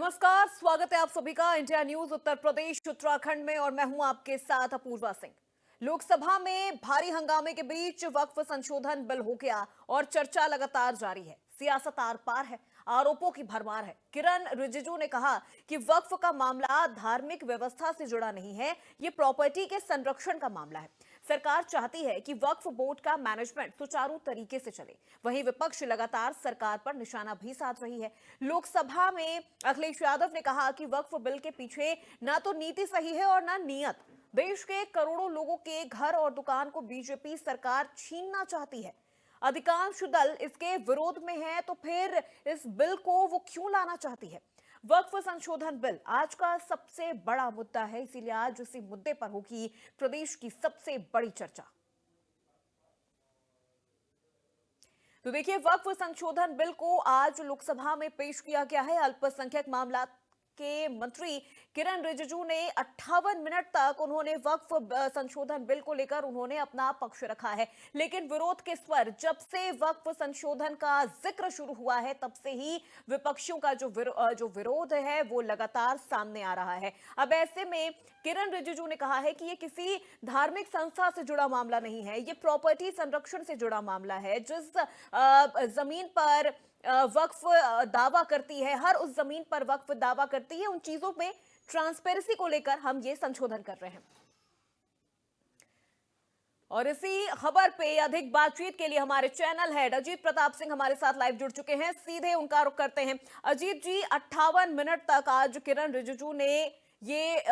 नमस्कार, स्वागत है आप सभी का इंडिया न्यूज उत्तर प्रदेश उत्तराखंड में और मैं हूं आपके साथ अपूर्वा सिंह। लोकसभा में भारी हंगामे के बीच वक्फ संशोधन बिल हो गया और चर्चा लगातार जारी है। सियासत आर पार है, आरोपों की भरमार है। किरण रिजिजू ने कहा कि वक्फ का मामला धार्मिक व्यवस्था से जुड़ा नहीं है, ये प्रॉपर्टी के संरक्षण का मामला है। सरकार चाहती है कि वक्फ बोर्ड का मैनेजमेंट सुचारू तरीके से चले। वहीं विपक्ष लगातार सरकार पर निशाना भी साध रही है। लोकसभा में अखिलेश यादव ने कहा कि वक्फ बिल के पीछे ना तो नीति सही है और ना नीयत। देश के करोड़ों लोगों के घर और दुकान को बीजेपी सरकार छीनना चाहती है। अधिकांश दल इसके विरोध में है, तो फिर इस बिल को वो क्यों लाना चाहती है? वक्फ संशोधन बिल आज का सबसे बड़ा मुद्दा है, इसीलिए आज इसी मुद्दे पर होगी प्रदेश की सबसे बड़ी चर्चा। तो देखिए, वक्फ संशोधन बिल को आज लोकसभा में पेश किया गया है। अल्पसंख्यक मामला के मंत्री किरण रिजिजू ने 58 मिनट तक उन्होंने वक्फ संशोधन बिल को लेकर उन्होंने अपना पक्ष रखा है, लेकिन विरोध के स्वर जब से वक्फ संशोधन का जिक्र शुरू हुआ है तब से ही विपक्षियों का जो विरोध है वो लगातार सामने आ रहा है। अब ऐसे में किरण रिजिजू ने कहा है कि ये किसी धार्मिक संस्था से जुड़ा मामला नहीं है, ये प्रॉपर्टी संरक्षण से जुड़ा मामला है। जिस जमीन पर वक्फ दावा करती है, हर उस जमीन पर वक्फ दावा करती है, उन चीजों में ट्रांसपेरेंसी को लेकर हम ये संशोधन कर रहे हैं। और इसी खबर पे अधिक बातचीत के लिए हमारे चैनल हेड अजीत प्रताप सिंह हमारे साथ लाइव जुड़ चुके हैं। सीधे उनका रुख करते हैं। अजीत जी, 58 मिनट तक आज किरण रिजिजू ने ये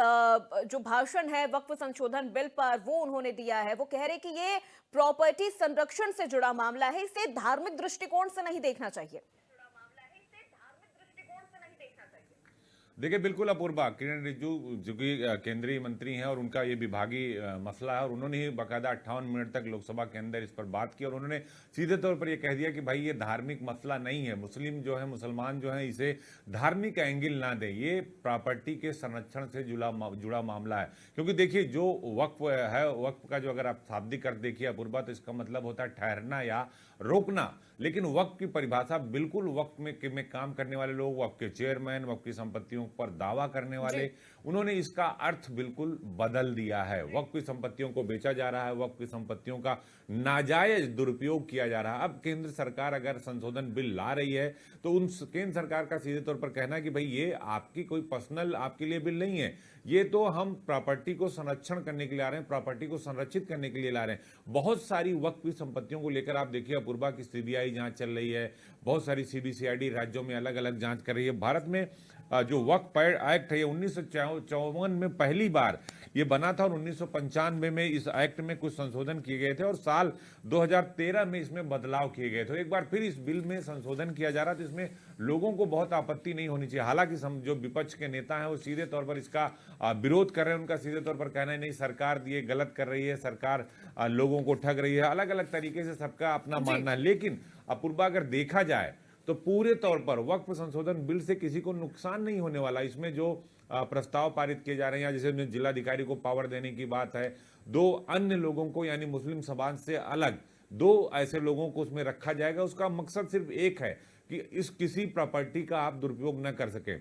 जो भाषण है वक्फ संशोधन बिल पर वो उन्होंने दिया है। वो कह रहे कि ये प्रॉपर्टी संरक्षण से जुड़ा मामला है, इसे धार्मिक दृष्टिकोण से नहीं देखना चाहिए। देखिए, बिल्कुल अपूर्वा, किरण रिजिजू जो कि केंद्रीय मंत्री हैं और उनका ये विभागीय मसला है और उन्होंने ही बाकायदा 58 मिनट तक लोकसभा के अंदर इस पर बात की और उन्होंने सीधे तौर पर ये कह दिया कि भाई ये धार्मिक मसला नहीं है, मुसलमान जो है इसे धार्मिक एंगल ना दें, ये प्रॉपर्टी के संरक्षण से जुड़ा मामला है। क्योंकि देखिए, जो वक्फ है, वक्फ का जो अगर आप शाब्दिक अर्थ देखिए अपूर्वा, तो इसका मतलब होता है ठहरना या रोकना। लेकिन वक्फ की परिभाषा बिल्कुल वक्फ में काम करने वाले लोग, वक्फ के चेयरमैन, वक्फ की संपत्तियों पर दावा करने वाले, उन्होंने इसका अर्थ बिल्कुल बदल दिया है। वक्फ की संपत्तियों को बेचा जा रहा है, वक्फ की संपत्तियों का नाजायज दुरुपयोग किया जा रहा है। अब केंद्र सरकार अगर संशोधन बिल ला रही है तो उन केंद्र सरकार का सीधे तौर पर कहना है कि भाई ये आपकी कोई पर्सनल आपके लिए बिल नहीं है, ये तो हम प्रॉपर्टी को संरक्षण करने के लिए आ रहे हैं, प्रॉपर्टी को संरक्षित करने के लिए ला रहे हैं। बहुत सारी वक्फ की संपत्तियों को लेकर आप देखिए अपूर्वा की सीबीआई जांच चल रही है, बहुत सारी सीबीसीआईडी राज्यों में अलग अलग जांच कर रही है। भारत में जो वक्फ एक्ट है ये 1954 में पहली बार ये बना था और 1995 में इस एक्ट में कुछ संशोधन किए गए थे और साल 2013 में इसमें बदलाव किए गए थे। एक बार फिर इस बिल में संशोधन किया जा रहा था, इसमें लोगों को बहुत आपत्ति नहीं होनी चाहिए। हालांकि जो विपक्ष के नेता हैं वो सीधे तौर पर इसका विरोध कर रहे हैं। उनका सीधे तौर पर कहना है नहीं, सरकार ये गलत कर रही है, सरकार लोगों को ठग रही है। अलग अलग तरीके से सबका अपना मानना है। लेकिन अपूर्वा, अगर देखा जाए तो पूरे तौर पर वक्फ संशोधन बिल से किसी को नुकसान नहीं होने वाला। इसमें जो प्रस्ताव पारित किए जा रहे हैं, जैसे जिलाधिकारी को पावर देने की बात है, दो अन्य लोगों को यानी मुस्लिम समाज से अलग दो ऐसे लोगों को उसमें रखा जाएगा। उसका मकसद सिर्फ एक है कि इस किसी प्रॉपर्टी का आप दुरुपयोग न कर सके।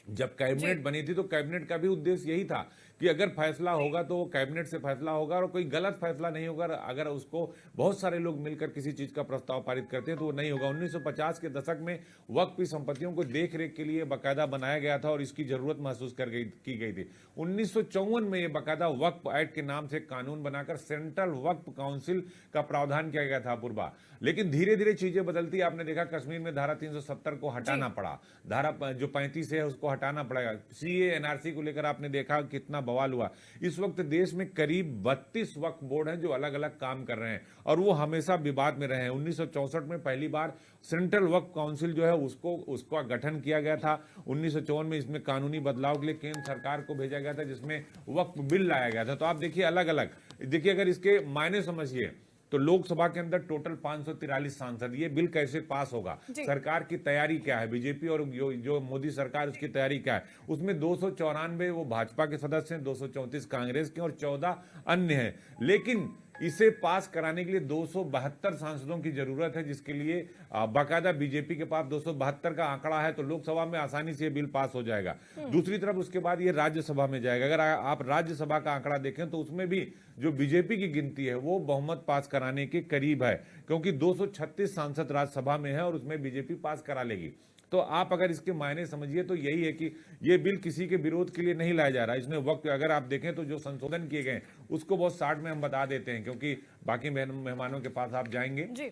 जब कैबिनेट बनी थी तो कैबिनेट का भी उद्देश्य यही था कि अगर फैसला होगा तो वो कैबिनेट से फैसला होगा और कोई गलत फैसला नहीं होगा। अगर उसको बहुत सारे लोग मिलकर किसी चीज का प्रस्ताव पारित करते हैं तो वो नहीं होगा। 1950 के दशक में वक्फ की संपत्तियों को देख रेख के लिए बाकायदा बनाया गया था और इसकी जरूरत महसूस की गई थी। 1954 में ये बाकायदा वक्फ एक्ट के नाम से कानून बनाकर सेंट्रल वक्फ काउंसिल का प्रावधान किया गया था पूर्वा। लेकिन धीरे धीरे चीजें बदलती, आपने देखा कश्मीर में धारा 370 को हटाना पड़ा, धारा जो 35 है उसको हटाना पड़ेगा। सीए एनआरसी को लेकर आपने देखा कितना बवाल हुआ। इस वक्त देश में करीब 32 वक्फ बोर्ड हैं जो अलग अलग काम कर रहे हैं और वो हमेशा विवाद में रहे हैं। 1964 में पहली बार सेंट्रल वक्फ काउंसिल जो है उसका गठन किया गया था। 1954 में इसमें कानूनी बदलाव के लिए केंद्र सरकार को भेजा गया था, जिसमें वक्फ बिल लाया गया था। तो आप देखिए अलग अलग, देखिए अगर इसके मायने समझिए तो लोकसभा के अंदर टोटल 543 सांसद, ये बिल कैसे पास होगा, सरकार की तैयारी क्या है, बीजेपी और जो मोदी सरकार उसकी तैयारी क्या है। उसमें 294 वो भाजपा के सदस्य हैं, 234 कांग्रेस के और 14 अन्य हैं। लेकिन इसे पास कराने के लिए 272 सांसदों की जरूरत है, जिसके लिए बाकायदा बीजेपी के पास 272 का आंकड़ा है, तो लोकसभा में आसानी से ये बिल पास हो जाएगा। दूसरी तरफ उसके बाद ये राज्यसभा में जाएगा। अगर आप राज्यसभा का आंकड़ा देखें तो उसमें भी जो बीजेपी की गिनती है वो बहुमत पास कराने के करीब है, क्योंकि 236 सांसद राज्यसभा में है और उसमें बीजेपी पास करा लेगी। तो आप अगर इसके मायने समझिए तो यही है कि ये बिल किसी के विरोध के लिए नहीं लाया जा रहा है। इसमें वक्त अगर आप देखें तो जो संशोधन किए गए उसको बहुत शार्ट में हम बता देते हैं, क्योंकि बाकी मेहमानों के पास आप जाएंगे जी।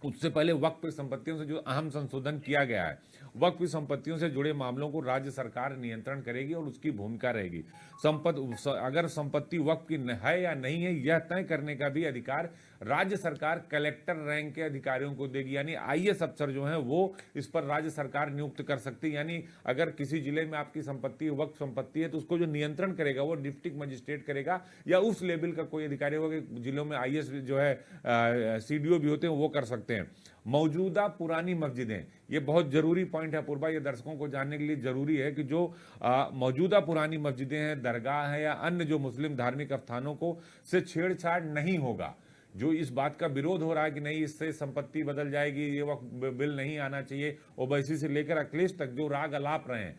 उससे पहले वक्फ संपत्तियों से जो अहम संशोधन किया गया है, वक्फ संपत्तियों से जुड़े मामलों को राज्य सरकार नियंत्रण करेगी और उसकी भूमिका रहेगी। अगर संपत्ति वक्फ की है या नहीं है यह तय करने का भी अधिकार राज्य सरकार कलेक्टर रैंक के अधिकारियों को देगी। यानी आईएएस अफसर जो है वो इस पर राज्य सरकार नियुक्त कर सकती है। यानी अगर किसी जिले में आपकी संपत्ति वक्फ संपत्ति है तो उसको जो नियंत्रण करेगा वो डिस्ट्रिक्ट मजिस्ट्रेट करेगा या उस लेवल का कोई अधिकारी होगा। जिलों में आईएएस जो है सीडीओ भी होते हैं वो कर सकते हैं। मौजूदा पुरानी मस्जिदें, ये बहुत जरूरी पॉइंट है पूर्वा, ये दर्शकों को जानने के लिए जरूरी है कि जो मौजूदा पुरानी मस्जिदें हैं, दरगाह है या अन्य जो मुस्लिम धार्मिक स्थानों को से छेड़छाड़ नहीं होगा। जो इस बात का विरोध हो रहा है कि नहीं इससे संपत्ति बदल जाएगी, ये वक्त बिल नहीं आना चाहिए, ओवैसी से लेकर अखिलेश तक जो राग अलाप रहे हैं,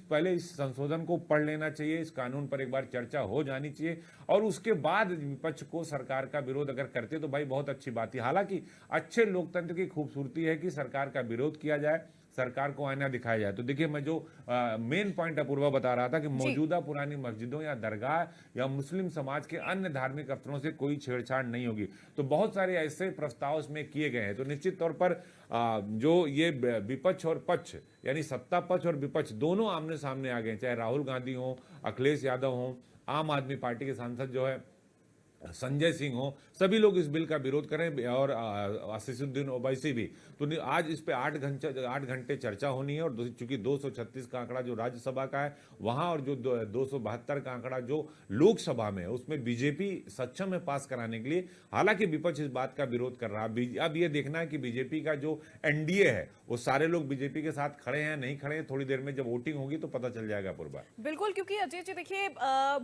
पहले इस संशोधन को पढ़ लेना चाहिए, इस कानून पर एक बार चर्चा हो जानी चाहिए और उसके बाद विपक्ष को सरकार का विरोध अगर करते तो भाई बहुत अच्छी बात है। हालांकि अच्छे लोकतंत्र की खूबसूरती है कि सरकार का विरोध किया जाए, सरकार को आईना दिखाया जाए। तो देखिए मैं जो मेन पॉइंट अपूर्वा बता रहा था कि मौजूदा पुरानी मस्जिदों या दरगाह या मुस्लिम समाज के अन्य धार्मिक अवसरों से कोई छेड़छाड़ नहीं होगी। तो बहुत सारे ऐसे प्रस्ताव इसमें किए गए हैं। तो निश्चित तौर पर जो ये विपक्ष और पक्ष यानी सत्ता पक्ष और विपक्ष दोनों आमने सामने आ गए, चाहे राहुल गांधी हो, अखिलेश यादव हो, आम आदमी पार्टी के सांसद जो है संजय सिंह हो, सभी लोग इस बिल का विरोध करें और असीसुद्दीन ओवैसी भी। तो आज इस पे 8 घंटे चर्चा होनी है और चूंकि 236 का आंकड़ा जो राज्यसभा का है वहां और जो 272 का आंकड़ा जो लोकसभा में है उसमें बीजेपी सक्षम है पास कराने के लिए। हालांकि विपक्ष इस बात का विरोध कर रहा है। अब ये देखना है कि बीजेपी का जो एनडीए है वो सारे लोग बीजेपी के साथ खड़े हैं नहीं खड़े हैं, थोड़ी देर में जब वोटिंग होगी तो पता चल जाएगा पूर्वा। बिल्कुल, क्योंकि अजय जी देखिए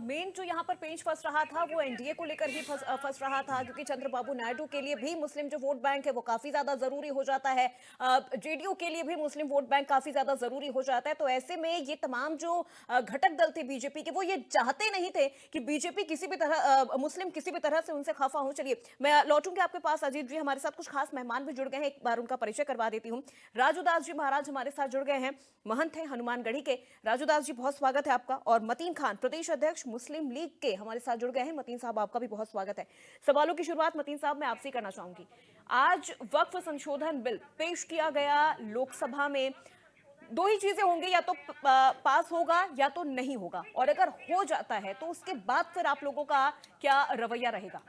मेन जो यहाँ पर पेंच फंस रहा था वो एनडीए को लेकर ही फंस रहा था, क्योंकि चंद्रबाबू नायडू के लिए भी मुस्लिम जो वोट बैंक है वो काफी ज्यादा जरूरी हो जाता है, जेडीयू के लिए भी मुस्लिम वोट बैंक काफी ज्यादा जरूरी हो जाता है। तो ऐसे में ये तमाम जो घटक दल थे बीजेपी के वो ये चाहते नहीं थे कि बीजेपी किसी भी तरह मुस्लिम किसी भी तरह से उनसे खफा हो। चलिए मैं लौटूंगी आपके पास अजीत जी, हमारे साथ कुछ खास मेहमान भी जुड़ गए हैं, एक बार उनका परिचय करवा देती हूँ। राजूदास जी महाराज हमारे साथ जुड़ गए हैं, महंत हैं हनुमानगढ़ी के। राजूदास जी बहुत स्वागत है आपका। और मतीन खान प्रदेश अध्यक्ष मुस्लिम लीग के हमारे साथ जुड़ गए हैं। मतीन साहब आपका भी बहुत स्वागत है। सवालों की शुरुआत मतीन साहब मैं आपसे करना चाहूंगी। आज वक्फ संशोधन बिल पेश किया गया लोकसभा में, दो ही चीजें होंगी, या तो पास होगा या तो नहीं होगा, और अगर हो जाता है तो उसके बाद फिर आप लोगों का क्या रवैया रहेगा?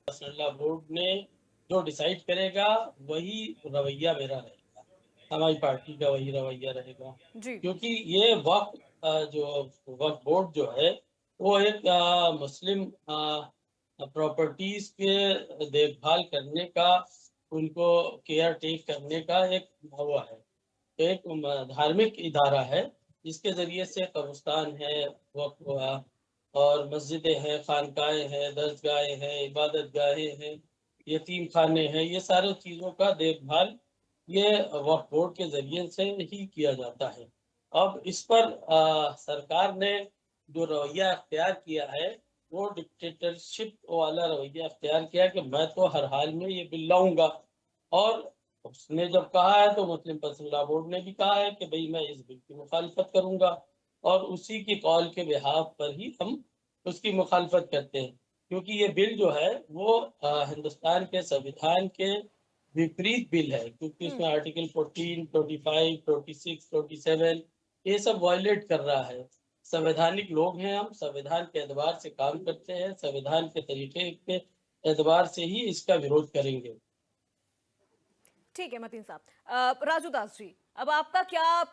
बोर्ड ने जो डिसाइड करेगा वही रवैया मेरा रहेगा, हमारी पार्टी का वही रवैया रहेगा जी। क्योंकि ये वक्फ बोर्ड जो है वो एक मुस्लिम प्रॉपर्टीज के देखभाल करने का, उनको केयर टेक करने का एक वो है, एक धार्मिक इदारा है जिसके जरिए से कब्रिस्तान है, वक्फ और मस्जिदें हैं, खानकाएं हैं, दरगाहें हैं, इबादत गाहें हैं, यतीम खाने हैं, ये सारी चीज़ों का देखभाल ये वक्फ बोर्ड के जरिए से ही किया जाता है। अब इस पर सरकार ने जो रवैया अख्तियार किया है वो डिक्टेटरशिप वाला रवैया अख्तियार किया कि मैं तो हर हाल में ये बिल लाऊंगा, और उसने जब कहा है तो मुस्लिम पर्सनल लॉ बोर्ड ने भी कहा है कि भाई मैं इस बिल की मुखालफत करूंगा, और उसी की कॉल के बिहाफ पर ही हम उसकी मुखालफत करते हैं, क्योंकि ये बिल जो है वो हिंदुस्तान के संविधान के विपरीत बिल है, क्योंकि इसमें आर्टिकल 14, 25, 26, 27 ये सब वायलेट कर रहा है। संवैधानिक लोग हैं हम, संविधान के एतबार से काम करते हैं, संविधान के तरीके के एतबार से ही इसका विरोध करेंगे। ठीक है मतीन साहब। राजूदास जी, अब आपका क्या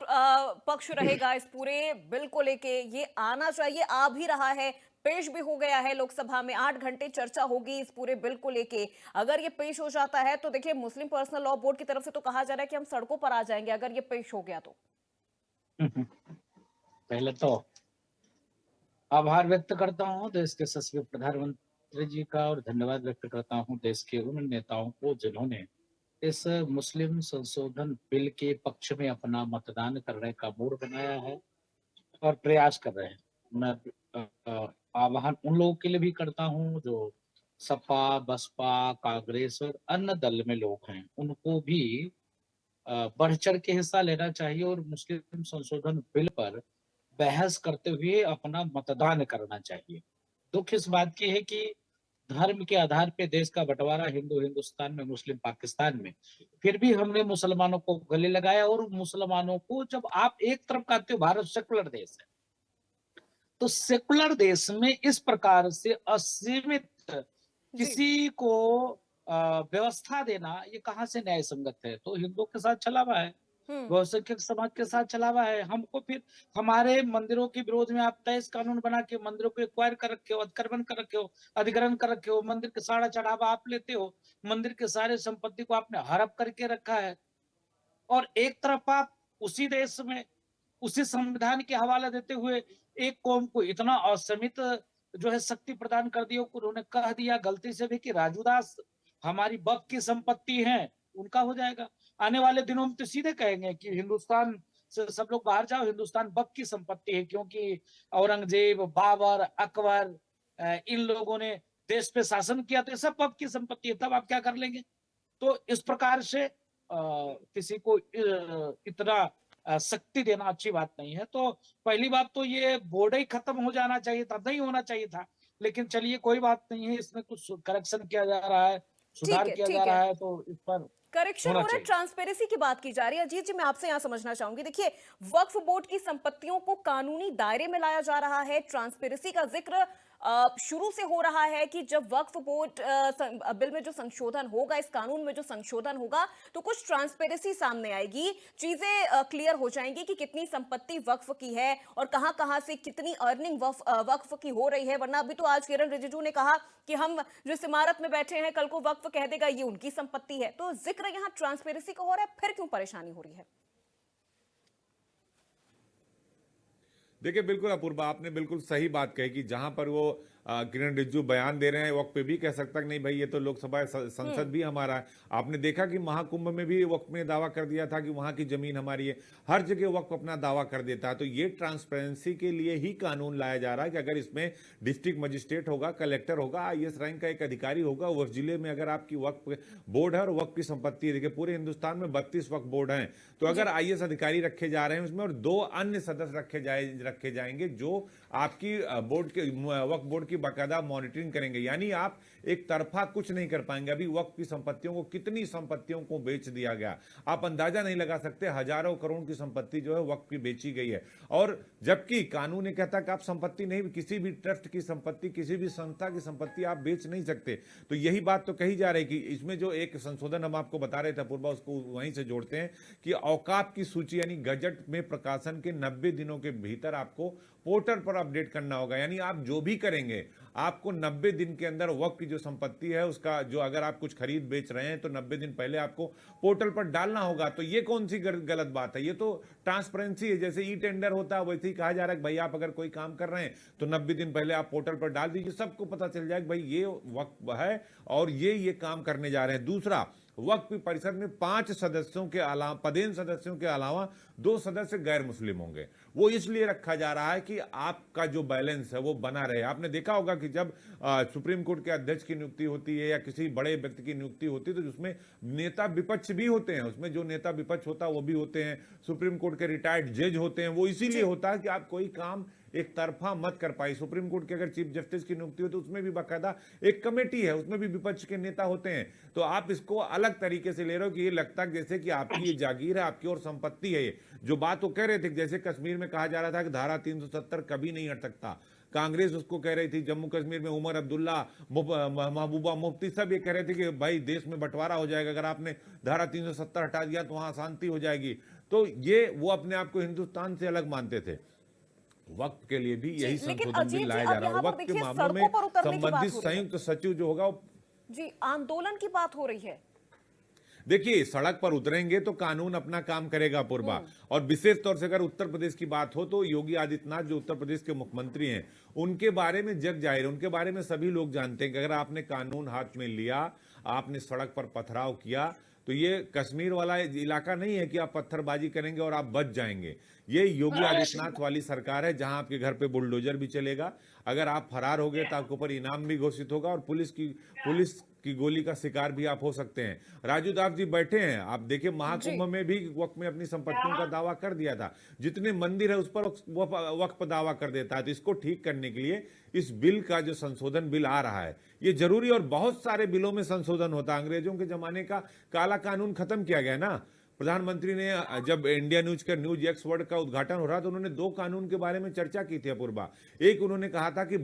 पक्ष रहेगा इस पूरे बिल को लेके? ये आना चाहिए, आ भी रहा है, पेश भी हो गया है लोकसभा में, 8 घंटे चर्चा होगी इस पूरे बिल को लेके। अगर ये पेश हो जाता है तो देखिए मुस्लिम पर्सनल लॉ बोर्ड की तरफ से तो कहा जा रहा है कि हम सड़कों पर आ जाएंगे अगर ये पेश हो गया तो। पहले तो आभार व्यक्त करता हूं देश के यशस्वी प्रधानमंत्री जी का और धन्यवाद व्यक्त करता हूं देश के उन नेताओं को जिन्होंने इस मुस्लिम संशोधन बिल के पक्ष में अपना मतदान करने का मूड बनाया है और प्रयास कर रहे हैं। मैं आह्वान उन लोगों के लिए भी करता हूं जो सपा, बसपा, कांग्रेस और अन्य दल में लोग हैं, उनको भी बढ़ चढ़ के हिस्सा लेना चाहिए और मुस्लिम संशोधन बिल पर बहस करते हुए अपना मतदान करना चाहिए। दुख इस बात की है कि धर्म के आधार पे देश का बंटवारा, हिंदू हिंदुस्तान में, मुस्लिम पाकिस्तान में, फिर भी हमने मुसलमानों को गले लगाया। और मुसलमानों को जब आप एक तरफ कहते हो भारत सेकुलर देश है, तो सेकुलर देश में इस प्रकार से असीमित किसी को व्यवस्था देना ये कहाँ से न्याय संगत है? तो हिंदुओं के साथ छला हुआ है, बहुसंख्यक समाज के साथ चला हुआ है। हमको फिर हमारे मंदिरों के विरोध में आप तेज कानून बना के मंदिरों को एक्वायर कर रखे हो, अधिग्रहण कर रखे हो, अधिग्रहण कर रखे हो, मंदिर के सारा चढ़ावा आप लेते हो, मंदिर के सारे संपत्ति को आपने हड़प करके रखा है। और एक तरफ आप उसी देश में उसी संविधान के हवाला देते हुए एक कौम को इतना असीमित जो है शक्ति प्रदान कर दिया। उन्होंने कह दिया गलती से भी कि राजूदास हमारी वक्फ की संपत्ति है, उनका हो जाएगा। आने वाले दिनों में तो सीधे कहेंगे कि हिंदुस्तान से सब लोग बाहर जाओ, हिंदुस्तान वक्फ की संपत्ति है, क्योंकि औरंगजेब, बाबर, अकबर इन लोगों ने देश पे शासन किया, तो ये सब वक्फ की संपत्ति है। तब आप क्या कर लेंगे? तो इस प्रकार से किसी को इतना शक्ति देना अच्छी बात नहीं है। तो पहली बात तो ये बोर्ड ही खत्म हो जाना चाहिए था, नहीं होना चाहिए था। लेकिन चलिए कोई बात नहीं है, इसमें कुछ करेक्शन किया जा रहा है, सुधार किया जा रहा है, तो इस पर करेक्शन हो रहा है, ट्रांसपेरेंसी की बात की जा रही है। अजीत जी, मैं आपसे यहां समझना चाहूंगी, देखिए वक्फ बोर्ड की संपत्तियों को कानूनी दायरे में लाया जा रहा है, ट्रांसपेरेंसी का जिक्र शुरू से हो रहा है कि जब वक्फ बोर्ड बिल में जो संशोधन होगा, इस कानून में जो संशोधन होगा, तो कुछ ट्रांसपेरेंसी सामने आएगी, चीजें क्लियर हो जाएंगी कि कितनी संपत्ति वक्फ की है और कहां से कितनी अर्निंग वक्फ की हो रही है। वरना अभी तो आज किरण रिजिजू ने कहा कि हम जिस इमारत में बैठे हैं कल को वक्फ कह देगा ये उनकी संपत्ति है। तो जिक्र यहां ट्रांसपेरेंसी का हो रहा है, फिर क्यों परेशानी हो रही है? देखिए, बिल्कुल अपूर्वा, आपने बिल्कुल सही बात कही कि जहां पर वो किरण रिजिजू बयान दे रहे हैं, वक्त पे भी कह सकता कि नहीं भाई ये तो लोकसभा संसद भी हमारा है। आपने देखा कि महाकुंभ में भी वक्त में दावा कर दिया था कि वहां की जमीन हमारी है। हर जगह वक्त अपना दावा कर देता है। तो ये ट्रांसपेरेंसी के लिए ही कानून लाया जा रहा है कि अगर इसमें डिस्ट्रिक्ट मजिस्ट्रेट होगा, कलेक्टर होगा, IAS रैंक का एक अधिकारी होगा, उस जिले में अगर आपकी वक्फ बोर्ड है और वक्फ की संपत्ति है, देखिए पूरे हिंदुस्तान में 32 वक्फ बोर्ड हैं, तो अगर IAS अधिकारी रखे जा रहे हैं उसमें और 2 अन्य सदस्य रखे जाएंगे जो आपकी बोर्ड के वक्फ बोर्ड की बाकायदा मॉनिटरिंग करेंगे, यानी आप एक तरफा कुछ नहीं कर पाएंगे। अभी वक्फ की संपत्तियों को, कितनी संपत्तियों को बेच दिया गया, आप अंदाजा नहीं लगा सकते। हजारों करोड़ की संपत्ति जो है वक्फ की बेची गई है। और जबकि कानून ये कहता है कि आप संपत्ति नहीं, किसी भी ट्रस्ट की संपत्ति, किसी भी संस्था की संपत्ति आप बेच नहीं सकते। तो यही बात तो कही जा रही कि इसमें जो एक संशोधन हम आपको बता रहे थे पूर्वा, उसको वहीं से जोड़ते हैं कि औकाफ की सूची यानी गजट में प्रकाशन के 90 दिनों के भीतर आपको पोर्टल पर अपडेट करना होगा। यानी आप जो भी करेंगे आपको 90 दिन के अंदर वक्फ की जो संपत्ति है उसका, जो अगर आप कुछ खरीद बेच रहे हैं तो 90 दिन पहले आपको पोर्टल पर डालना होगा। तो ये कौन सी गलत बात है? ये तो ट्रांसपेरेंसी है। जैसे ई टेंडर होता है वैसे ही कहा जा रहा है कि भाई आप अगर कोई काम कर रहे हैं तो 90 दिन पहले आप पोर्टल पर डाल दीजिए, सबको पता चल जाए कि भाई ये वक्फ है और ये काम करने जा रहे हैं। दूसरा, वक्फ परिषद में 5 सदस्यों के अलावा, पदेन सदस्यों के अलावा 2 सदस्य गैर मुस्लिम होंगे। वो इसलिए रखा जा रहा है कि आपका जो बैलेंस है वो बना रहे। आपने देखा होगा कि जब सुप्रीम कोर्ट के अध्यक्ष की नियुक्ति होती है या किसी बड़े व्यक्ति की नियुक्ति होती है तो उसमें नेता विपक्ष भी होते हैं, उसमें जो नेता विपक्ष होता है वो भी होते हैं, सुप्रीम कोर्ट के रिटायर्ड जज होते हैं। वो इसीलिए होता है कि आप कोई काम एक तरफा मत कर पाए। सुप्रीम कोर्ट के अगर चीफ जस्टिस की नियुक्ति हो तो उसमें भी बाकायदा एक कमेटी है, उसमें भी विपक्ष के नेता होते हैं। तो आप इसको अलग तरीके से ले रहे हो कि ये लगता है जैसे कि आपकी ये जागीर है, आपकी और संपत्ति है। ये जो बात वो कह रहे थे, जैसे कश्मीर में कहा जा रहा था कि धारा 370 कभी नहीं हट सकता, कांग्रेस उसको कह रही थी। जम्मू कश्मीर में उमर अब्दुल्ला, महबूबा मुफ्ती सब ये कह रहे थे कि भाई देश में बंटवारा हो जाएगा, अगर आपने धारा 370 हटा दिया तो वहां शांति हो जाएगी। तो ये वो अपने आप को हिंदुस्तान से अलग मानते थे। वक्त के लिए भी यही संशोधन भी लाया जा रहा है। वक्त के मामलों में संबंधित संयुक्त सचिव जो होगा जी, आंदोलन की बात हो रही है। देखिए, सड़क पर उतरेंगे तो कानून अपना काम करेगा पूर्वा। और विशेष तौर से अगर उत्तर प्रदेश की बात हो तो योगी आदित्यनाथ जो उत्तर प्रदेश के मुख्यमंत्री हैं, उनके बारे में जग जाहिर है, उनके बारे में सभी लोग जानते हैं कि अगर आपने कानून हाथ में लिया, आपने सड़क पर पथराव किया, तो ये कश्मीर वाला इलाका नहीं है कि आप पत्थरबाजी करेंगे और आप बच जाएंगे। ये योगी आदित्यनाथ वाली सरकार है जहां आपके घर पे बुलडोजर भी चलेगा। अगर आप फरार हो गए तो आपके ऊपर इनाम भी घोषित होगा और पुलिस की गोली का शिकार भी आप हो सकते हैं। राजू दास जी बैठे हैं, आप देखिए महाकुंभ में भी वक्फ में अपनी संपत्तियों का दावा कर दिया था। जितने मंदिर है उस पर वक्फ दावा कर देता है। तो इसको ठीक करने के लिए इस बिल का जो संशोधन बिल आ रहा है ये जरूरी, और बहुत सारे बिलों में संशोधन होता है। अंग्रेजों के जमाने का काला कानून खत्म किया गया ना। प्रधानमंत्री ने जब इंडिया न्यूज का न्यूज एक्स वर्ड का उद्घाटन हो रहा तो उन्होंने 2 कानून के बारे में चर्चा की थी अपूर्वा। एक उन्होंने कहा था कि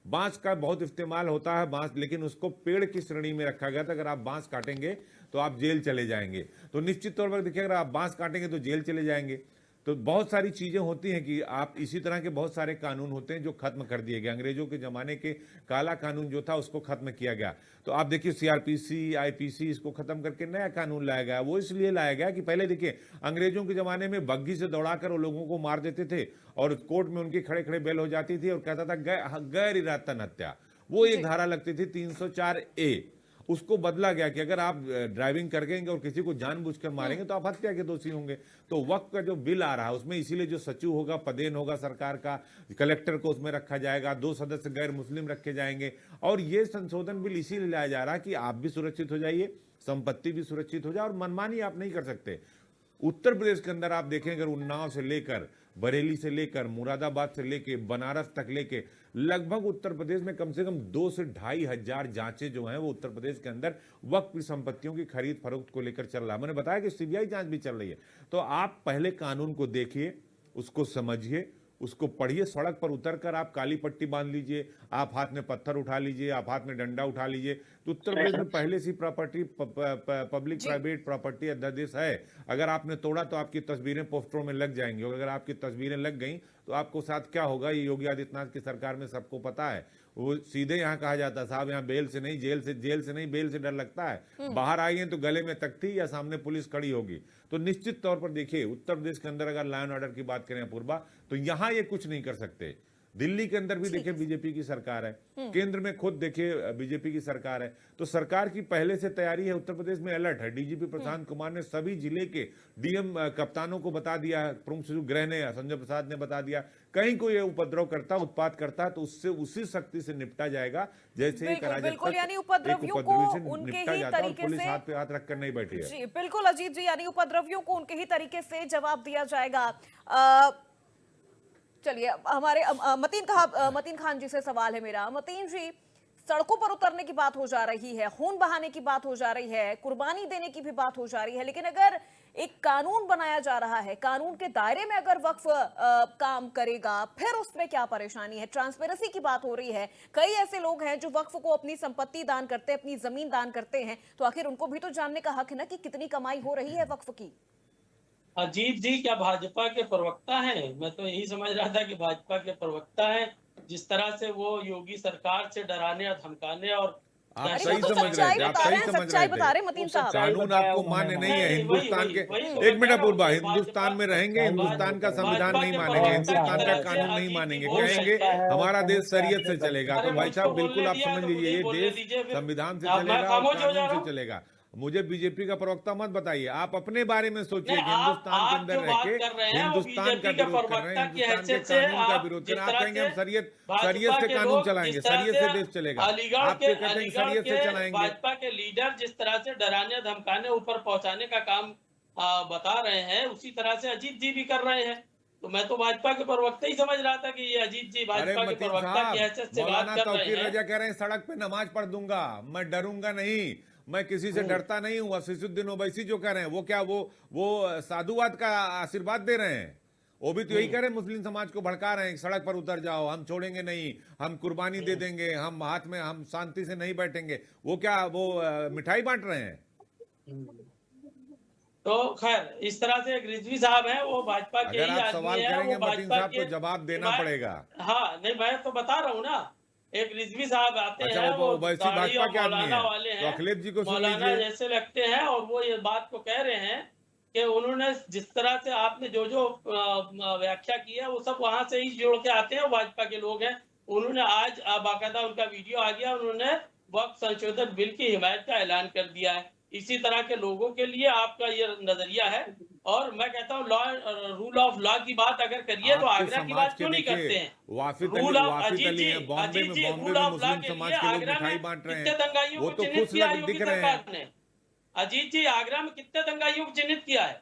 बांस का बहुत इस्तेमाल होता है, बांस, लेकिन उसको पेड़ की श्रेणी में रखा गया था। अगर आप बांस काटेंगे तो आप जेल चले जाएंगे। तो निश्चित तौर पर देखिए, अगर आप बांस काटेंगे तो जेल चले जाएंगे। तो बहुत सारी चीजें होती हैं कि आप इसी तरह के बहुत सारे कानून होते हैं जो खत्म कर दिए गए। अंग्रेजों के जमाने के काला कानून जो था उसको खत्म किया गया। तो आप देखिए सीआरपीसी, आईपीसी, इसको खत्म करके नया कानून लाया गया। वो इसलिए लाया गया कि पहले देखिए अंग्रेजों के जमाने में बग्घी से दौड़ाकर वो लोगों को मार देते थे और कोर्ट में उनकी खड़े खड़े बेल हो जाती थी और कहता था गैर इरादतन हत्या। वो एक धारा लगती थी 304A। उसको बदला गया कि अगर आप ड्राइविंग करेंगे और किसी को जानबूझकर मारेंगे तो आप हत्या के दोषी होंगे। तो वक्फ का जो बिल आ रहा है उसमें इसीलिए जो सचिव होगा, पदेन होगा सरकार का, कलेक्टर को उसमें रखा जाएगा, 2 सदस्य गैर मुस्लिम रखे जाएंगे। और ये संशोधन बिल इसीलिए लाया जा रहा है कि आप भी सुरक्षित हो जाइए, संपत्ति भी सुरक्षित हो जाए और मनमानी आप नहीं कर सकते। उत्तर प्रदेश के अंदर आप देखें, अगर उन्नाव से लेकर, बरेली से लेकर, मुरादाबाद से लेकर, बनारस तक लेके लगभग उत्तर प्रदेश में कम से कम 2 से 2,500 हजार जांचें जो हैं वो उत्तर प्रदेश के अंदर वक्फ की संपत्तियों की खरीद फरोख्त को लेकर चल रहा है। मैंने बताया कि सीबीआई जांच भी चल रही है। तो आप पहले कानून को देखिए, उसको समझिए, उसको पढ़िए। सड़क पर उतरकर आप काली पट्टी बांध लीजिए, आप हाथ में पत्थर उठा लीजिए, आप हाथ में डंडा उठा लीजिए। तो उत्तर प्रदेश में पहले से प्रॉपर्टी पब्लिक प्राइवेट प्रॉपर्टी अध्यादेश है। अगर आपने तोड़ा तो आपकी तस्वीरें पोस्टरों में लग जाएंगी और अगर आपकी तस्वीरें लग गई तो आपको साथ क्या होगा ये योगी आदित्यनाथ की सरकार में सबको पता है। वो सीधे यहाँ कहा जाता है साहब यहाँ बेल से नहीं, जेल से नहीं, बेल से डर लगता है। बाहर आइए तो गले में तख्ती या सामने पुलिस खड़ी होगी। तो निश्चित तौर पर देखिए उत्तर प्रदेश के अंदर अगर लॉ एंड ऑर्डर की बात करें अपूर्वा, तो यहाँ ये कुछ नहीं कर सकते। दिल्ली के अंदर भी देखिए बीजेपी की सरकार है, केंद्र में खुद देखिए बीजेपी की सरकार है। तो सरकार की पहले से तैयारी है। उत्तर प्रदेश में अलर्ट है। डीजीपी प्रशांत कुमार ने सभी जिले के डीएम कप्तानों को बता दिया है, प्रमुख सचिव गृह ने, संजय प्रसाद ने बता दिया, कहीं कोई उपद्रव करता, उत्पात करता है तो उससे उसी सख्ती से निपटा जाएगा जैसे एक बिल्कुल, यानी उपद्रवियों को उनके ही तरीके से हाथ पे हाथ रखकर नहीं बैठी है। जी बिल्कुल अजीत जी, यानी उपद्रवियों को उनके ही तरीके से जवाब दिया जाएगा। चलिए हमारे मतीन खान जी से सवाल है मेरा। मतीन जी, सड़कों पर उतरने की बात हो जा रही है, खून बहाने की बात हो जा रही है, कुर्बानी देने की भी बात हो जा रही है, लेकिन अगर एक कानून बनाया जा रहा है, कानून के दायरे में अगर वक्फ काम करेगा, फिर उसमें क्या परेशानी है? ट्रांसपेरेंसी की बात हो रही है। कई ऐसे लोग हैं जो वक्फ को अपनी संपत्ति दान करते हैं, अपनी जमीन दान करते हैं, तो आखिर उनको भी तो जानने का हक है ना कि कितनी कमाई हो रही है वक्फ की। अजीत जी क्या भाजपा के प्रवक्ता हैं? मैं तो यही समझ रहा था कि भाजपा के प्रवक्ता हैं। जिस तरह से वो योगी सरकार से डराने और धमकाने और आप सही समझ रहे थे, आप सही समझ रहे थे। मतीन साहब, कानून आपको मान्य नहीं है। हिंदुस्तान के एक मिनट पूर्वा, हिंदुस्तान में रहेंगे, हिंदुस्तान का संविधान नहीं मानेंगे, हिंदुस्तान का कानून नहीं मानेंगे, कहेंगे हमारा देश शरीयत से चलेगा। तो भाई साहब बिल्कुल आप समझ लीजिए, ये देश संविधान से चलेगा और कानून से चलेगा। मुझे बीजेपी का प्रवक्ता मत बताइए, आप अपने बारे में सोचिए कि हिंदुस्तान के अंदर रह के हिंदुस्तान का विरोध कर रहे हैं, हिंदुस्तान के कानून का विरोध कर रहे हैं। आप कहेंगे हम शरीयत से कानून चलाएंगे, शरीयत से देश चलेगा। आप कहते हैं शरीयत से चलाएंगे। भाजपा के लीडर जिस तरह से डराने धमकाने ऊपर पहुंचाने का काम बता रहे हैं, उसी तरह से अजीत जी भी कर रहे हैं। तो मैं तो भाजपा के प्रवक्ता ही समझ रहा था कि ये अजीत जी भाजपा के प्रवक्ता की हैसियत से बात कर रहे हैं। रजा कह रहे हैं सड़क पे नमाज पढ़ दूंगा, मैं डरूंगा नहीं, मैं किसी से डरता नहीं हूँ। असीसुद्दीन ओवैसी जो कह रहे हैं वो क्या वो साधुवाद का आशीर्वाद दे रहे हैं? वो भी तो यही कह रहे हैं, मुस्लिम समाज को भड़का रहे हैं, सड़क पर उतर जाओ, हम छोड़ेंगे नहीं, हम कुर्बानी दे देंगे, हम हाथ में, हम शांति से नहीं बैठेंगे। वो क्या वो मिठाई बांट रहे हैं? तो खैर इस तरह से एक रिजवी साहब हैं, वो भाजपा के अगर आप सवाल करेंगे मतीन साहब तो जवाब देना पड़ेगा। हाँ नहीं, मैं तो बता रहा हूँ ना एक रिजवी साहब आते अच्छा, हैं, वो वो वैसी दाढ़ी भाजपा और के आदमी मौलाना है, वाले तो हैं, अखिलेश जी को सुन मौलाना लीजिए। जैसे लगते हैं, और वो ये बात को कह रहे हैं कि उन्होंने जिस तरह से आपने जो जो व्याख्या की है वो सब वहां से ही जोड़ के आते हैं, भाजपा के लोग हैं। उन्होंने आज बाकायदा उनका वीडियो आ गया, उन्होंने वक्फ संशोधन बिल की हिमायत का ऐलान कर दिया है। इसी तरह के लोगों के लिए आपका ये नजरिया है, और मैं कहता हूँ लॉ रूल ऑफ लॉ की बात अगर करिए तो आपके आगरा की समाज बात के क्यों नहीं देखिए, करते हैं? वाफिद रूल ऑफ अली अजीत जी, हैं बॉम्बे अजीत में, जी, बॉम्बे रूल में ऑफ लॉ मुस्लिम के समाज लिए के लोग आगरा मिठाई में बांट रहे कितने हैं, दंगाइयों वो को तो चिन्हित खुश किया लग योगी दिख रहे हैं। सरकार ने? अजीत जी, आगरा में कितने दंगाइयों को चिन्हित किया है?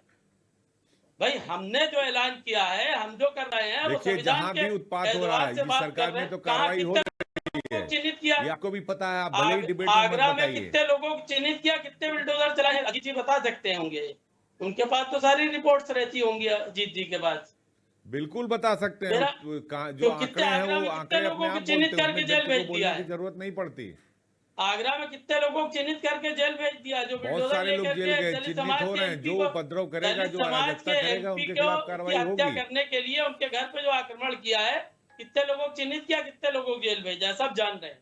भाई हमने जो ऐलान किया है, हम जो कर रहे हैं वो देखिए, संविधान जहां के भी उत्पात हो रहा एतबार है, से इस बात कर सरकार रहे में हैं। तो कहाँ कार्रवाई हो कितने रही है, चिन्हित किया? ये आपको भी पता है, आप भले ही डिबेट में मत आगरा में बताइए। कितने लोगों को चिन्हित किया, कितने बुलडोजर चलाए? अजीत जी बता सकते होंगे, उनके पास तो सारी रिपोर्ट्स रहती होंगी अजीत जी के पास। बिल्कुल बता सकते हैं, मेरा जो तो कितने आंकड़े हैं आगरा वो में कितने आंकड़े लोगों अपने को आप चिन्हित बोलते हैं, करके उसमें जेल व्यक्ति को भेज बोलने दिया की है? जरूरत नहीं पड़ती। आगरा में कितने लोगों को चिन्हित करके जेल भेज दिया, जो बहुत बुलडोजर सारे लोग लेकर जेल के गए, दलित चिन्हित समाज हो के रहे हैं, एमपी जो को, उपद्रव करेगा, दलित जो समाज अराजकता के करेगा, एमपी उनके को खिलाफ की कार्रवाई हत्या होगी। करने के लिए उनके घर पे जो आक्रमण किया है, कितने लोगों को चिन्हित किया, कितने लोगों को जेल भेजा, सब जान रहे हैं।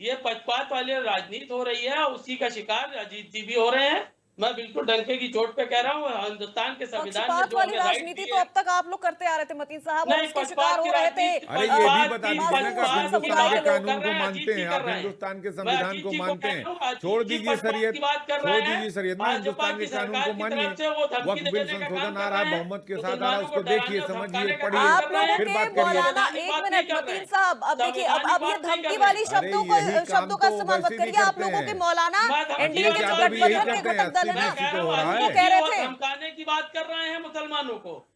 ये पक्षपात वाली राजनीति हो रही है, उसी का शिकार अजीत जी भी हो रहे हैं। मैं बिल्कुल डंके की चोट पे कह रहा हूँ, हिंदुस्तान के संविधान में पक्षपात जो वाली हमें राइट राजनीति दिए तो अब तक आप लोग करते आ रहे थे मतीन साहब, और नहीं, उसके पक्षपात शिकार हो की रहे थे राजनीति, अरे ये भी पक्षपात बता की दीजिए ना कि आप मासूम हिंदुस्तान के समुदाय के लोग कानून कर को रहे हैं, मानते अजीत जी हैं, कर आप रहे हैं। हिंदुस्तान के मैं संविधान अजीत को जी मानते कह हैं। रहा हूँ, अजीत छोड़ जी दीजिए पक्षपात शरीयत, की बात कर छोड़ रहे हैं। दीजिए शरीयत में, भाजपा हिंदुस्तान की के कानून सरकार को की मानिए। तरफ से वो धमकी वक्फ बिल देने का संशोधन काम आ कर रहा रहे है, हैं, बहुमत के साथ आ रहा है, मुसलमानों को उसको देखिए, डराने और समझिए, धमकाने का पढ़िए, काम आप कर रहे लोगों हैं। फिर के बात करिए। मौलाना, संवैधानिक एक बात नहीं मिनट कर रहे मतीन हैं। साहब, अब देखिए, अब संवैधानिक ये बात नहीं धमकी कर वाली रहे अरे यही शब्दों काम का तो इस्तेमाल मत वैसे भी करिए। आप करते लोगों के हैं। मौलाना मैं धमकी एनडीए अखिलेश के जो यादव भी यही गठबंधन के करते हैं, घटक दल है 80 ना, मैं कह रहा तो हूँ, हो रहा वो अजीत है। कह जी रहे वो थे। धमकाने की बात कर रहे हैं मुसलमानों को।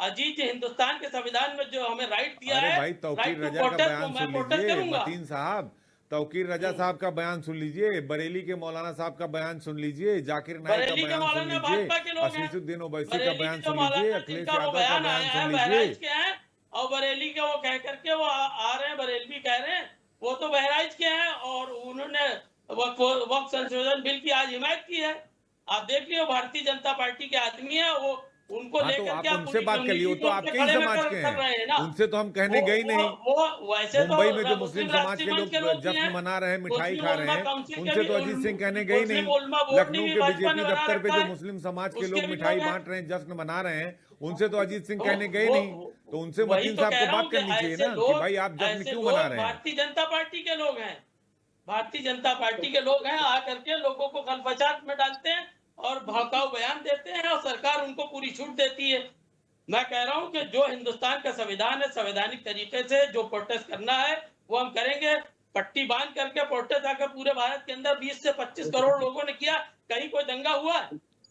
अजीत जी, हिंदुस्तान के संविधान में जो हमें राइट दिया अरे है, भाई, तौकीर राइट टू रजा का प्रोटेस्ट, बयान मैं सुन प्रोटेस्ट लीजिए करूंगा। मतीन साहब, तौकीर रजा साहब का बयान सुन लीजिए, बरेली के मौलाना साहब का बयान सुन लीजिए, जाकिर नायक का बरेली के बयान सुन मौलाना लीजिए, भाजपा के लोग हैं। असीसुद्दीन ओवैसी का बरेली बयान के जो सुन लीजिए, मौलाना अखिलेश जिनका वो यादव का बयान बयान आया सुन है, लीजिए। बहराइच के हैं, और बरेली के वो कह करके वो आ रहे हैं, बरेलवी कह रहे हैं, वो तो बहराइच के हैं, और उन्होंने वक्फ संशोधन बिल की आज हिमायत की है। आप देख लियो, भारतीय जनता पार्टी के आदमी है वो, उनको हाँ, तो लेकर आप के आप उनसे पूरी बात कर लिए, वो कम्युनिटी तो को अपने आपके ही खड़े में समाज कर के रहे हैं ना। हैं, उनसे तो हम कहने गए नहीं। वो वैसे तो मुंबई में जो मुस्लिम मुस्लिम समाज राष्ट्रीय के मंच लोग के लोग भी जश्न हैं, मना रहे हैं, मिठाई मुस्लिम खा रहे उलमा हैं, काउंसिल के उनसे भी तो अजीत सिंह कहने गए ही मुस्लिम नहीं। उलमा बोर्ड लखनऊ ने के भी भाजपा बीजेपी ने बना दफ्तर पे रखा जो है, मुस्लिम समाज के उसके लोग भी मिठाई लोग हैं। बांट रहे हैं, जश्न मना रहे हैं, उनसे तो अजीत सिंह कहने गए वो- नहीं। तो उनसे वही मतीन तो साहब कह को रहा हूं बात कि करनी चाहिए ऐसे ना कि लोग- भाई आप जश्न ऐसे क्यों लोग मना रहे हैं। भारतीय जनता पार्टी के लोग हैं, भारतीय जनता पार्टी के लोग हैं, आकर के लोगों को खलफचात में डालते हैं और भड़काऊ बयान देते हैं, और सरकार उनको पूरी छूट देती है। मैं कह रहा हूं कि जो हिंदुस्तान का संविधान है, संवैधानिक तरीके से जो प्रोटेस्ट करना है वो हम करेंगे। पट्टी बांध करके प्रोटेस्ट आकर पूरे भारत के अंदर 20 से 25 करोड़ लोगों ने किया। कहीं कोई दंगा हुआ,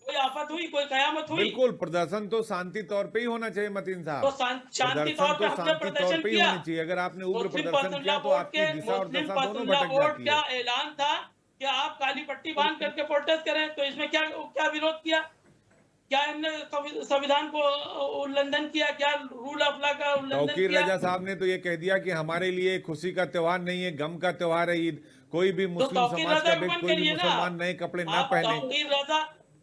कोई आफत हुई, कोई कयामत हुई? बिल्कुल, प्रदर्शन तो शांति तौर पे ही होना चाहिए मतीन साहब। तो शांति प्रदर्शन तौर पे तो हमने शांति तौर प्रदर्शन पे ही किया। होनी चाहिए। अगर आपने उग्र मुस्लिम प्रदर्शन पर्सनल किया लॉ तो बोर्ड आपकी के दिशा और मुस्लिम दशा दोनों पर्सनल लॉ भटक बोर्ड जाती का है। ऐलान था कि आप काली पट्टी बांध करके प्रोटेस्ट करें, तो इसमें क्या क्या विरोध किया? क्या इनने संविधान को उल्लंघन किया? क्या रूल ऑफ लॉ का उल्लंघन तौकीर किया? रजा साहब ने तो ये कह दिया कि हमारे लिए खुशी का त्योहार नहीं है, गम का त्योहार है ईद। कोई भी मुस्लिम तौकीर समाज रजा का को व्यक्ति, बंद कोई भी करिए ना। मुसलमान नए कपड़े ना आप पहने।